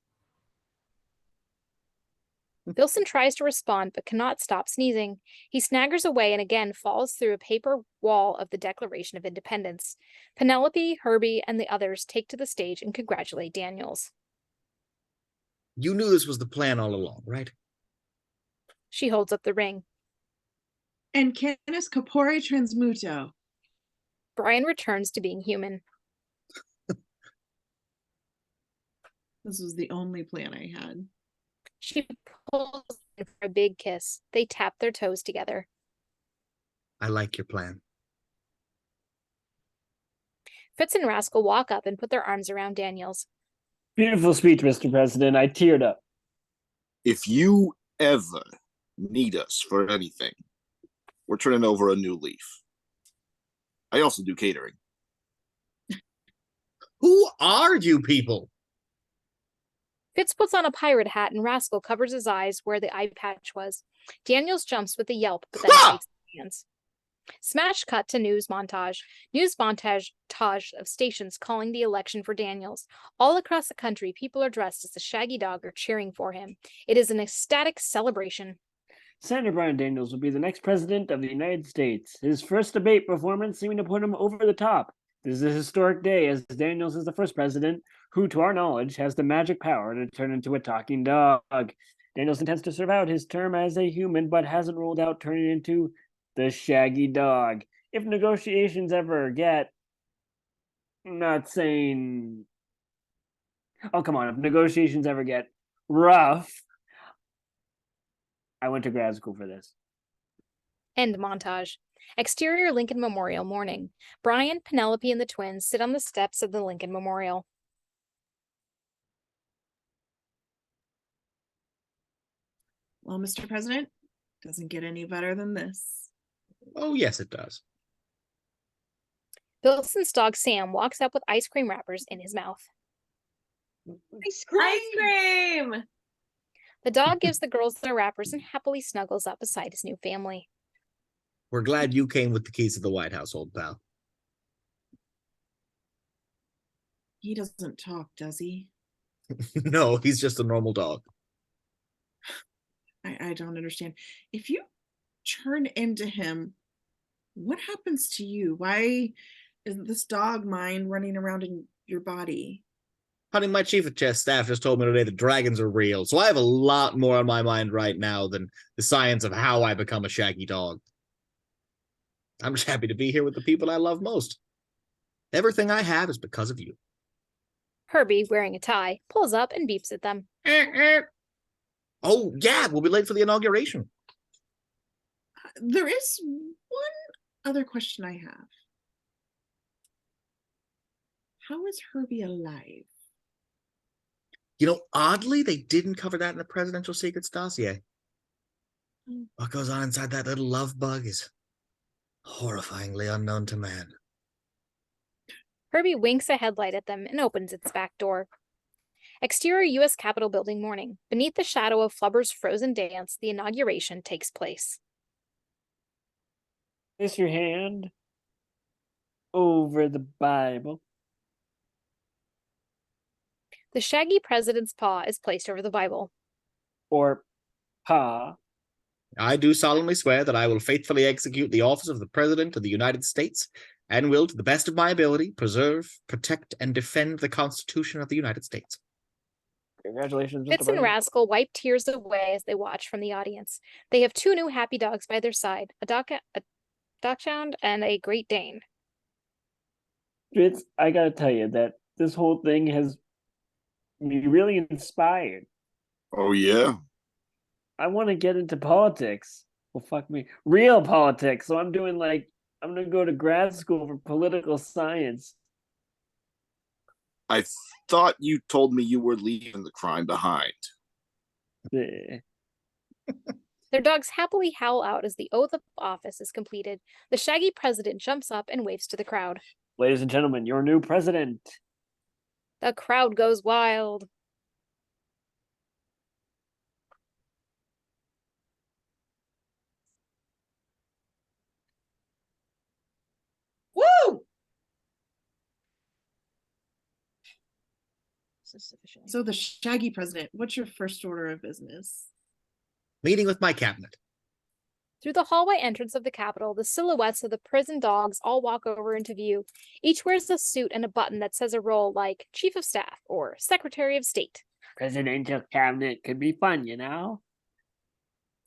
Bilson tries to respond but cannot stop sneezing. He snaggers away and again falls through a paper wall of the Declaration of Independence. Penelope, Herbie, and the others take to the stage and congratulate Daniels. You knew this was the plan all along, right? She holds up the ring. And canis corpore transmuto. Brian returns to being human. This was the only plan I had. She pulls in for a big kiss. They tap their toes together. I like your plan. Fitz and Rascal walk up and put their arms around Daniels. Beautiful speech, Mr. President. I teared up. If you ever need us for anything, we're turning over a new leaf. I also do catering. Who are you people? Fitz puts on a pirate hat and Rascal covers his eyes where the eye patch was. Daniels jumps with a yelp, but then takes his hands. Smash cut to news montage. News montage of stations calling the election for Daniels. All across the country, people are dressed as the shaggy dog are cheering for him. It is an ecstatic celebration. Senator Brian Daniels will be the next president of the United States. His first debate performance seeming to put him over the top. This is a historic day as Daniels is the first president who, to our knowledge, has the magic power to turn into a talking dog. Daniels intends to serve out his term as a human, but hasn't ruled out turning into the shaggy dog. If negotiations ever get... I'm not saying... Oh, come on. If negotiations ever get rough... I went to grad school for this. End montage. Exterior Lincoln Memorial morning. Brian, Penelope, and the twins sit on the steps of the Lincoln Memorial. Well, Mr. President, doesn't get any better than this. Oh, yes, it does. Bilson's dog Sam walks up with ice cream wrappers in his mouth. Ice cream! Ice cream! The dog gives the girls their wrappers and happily snuggles up beside his new family. We're glad you came with the keys to the White House, old pal. He doesn't talk, does he? No, he's just a normal dog. I don't understand. If you turn into him, what happens to you? Why isn't this dog mine running around in your body? Honey, my chief of staff just told me today that dragons are real, so I have a lot more on my mind right now than the science of how I become a shaggy dog. I'm just happy to be here with the people I love most. Everything I have is because of you. Herbie, wearing a tie, pulls up and beeps at them. Oh, yeah, we'll be late for the inauguration. There is one other question I have. How is Herbie alive? You know, oddly, they didn't cover that in the presidential secrets dossier. What goes on inside that little love bug is horrifyingly unknown to man. Herbie winks a headlight at them and opens its back door. Exterior U.S. Capitol building morning. Beneath the shadow of Flubber's frozen dance, the inauguration takes place. Place your hand over the Bible. The shaggy president's paw is placed over the Bible. Or paw. I do solemnly swear that I will faithfully execute the office of the President of the United States and will, to the best of my ability, preserve, protect, and defend the Constitution of the United States. Congratulations, Mr. Fitz and President. Rascal wipe tears away as they watch from the audience. They have two new happy dogs by their side, a dachshund and a Great Dane. Fitz, I gotta tell you that this whole thing has me really inspired. Oh, yeah? I want to get into politics. Well, fuck me. Real politics. So I'm going to go to grad school for political science. I thought you told me you were leaving the crime behind. Eh. Their dogs happily howl out as the oath of office is completed. The Shaggy President jumps up and waves to the crowd. Ladies and gentlemen, your new president. The crowd goes wild. Woo! Is this sufficient? So the Shaggy President, what's your first order of business? Meeting with my cabinet. Through the hallway entrance of the Capitol, the silhouettes of the prison dogs all walk over into view. Each wears a suit and a button that says a role like Chief of Staff or Secretary of State. Presidential cabinet could be fun, you know?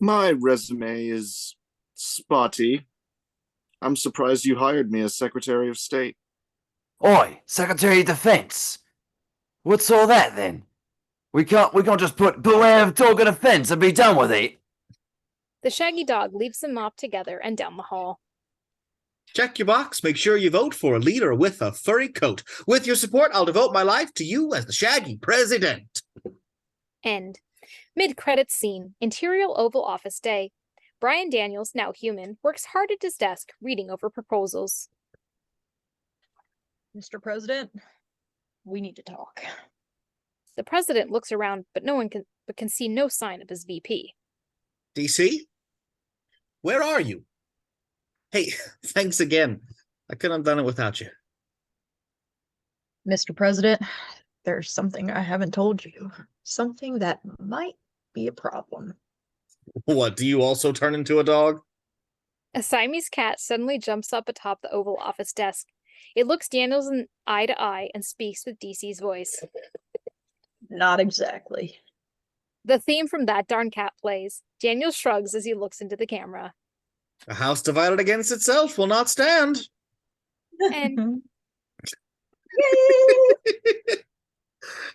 My resume is spotty. I'm surprised you hired me as Secretary of State. Oi, Secretary of Defense. What's all that then? We can't just put beware of dog of defense and be done with it. The Shaggy Dog leaves them off together and down the hall. Check your box. Make sure you vote for a leader with a furry coat. With your support, I'll devote my life to you as the Shaggy President. End. Mid-credits scene. Interior Oval Office Day. Brian Daniels, now human, works hard at his desk, reading over proposals. Mr. President, we need to talk. The president looks around, but can see no sign of his VP. DC? Where are you? Hey, thanks again. I couldn't have done it without you. Mr. President, there's something I haven't told you. Something that might be a problem. What, do you also turn into a dog? A Siamese cat suddenly jumps up atop the Oval Office desk. It looks Daniels in eye to eye and speaks with DC's voice. Not exactly. The theme from That Darn Cat plays. Daniel shrugs as he looks into the camera. A house divided against itself will not stand. And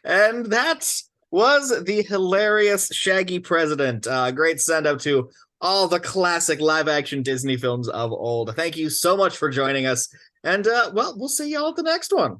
And that was the hilarious Shaggy President. Great send out to all the classic live action Disney films of old. Thank you so much for joining us. And well, we'll see y'all at the next one.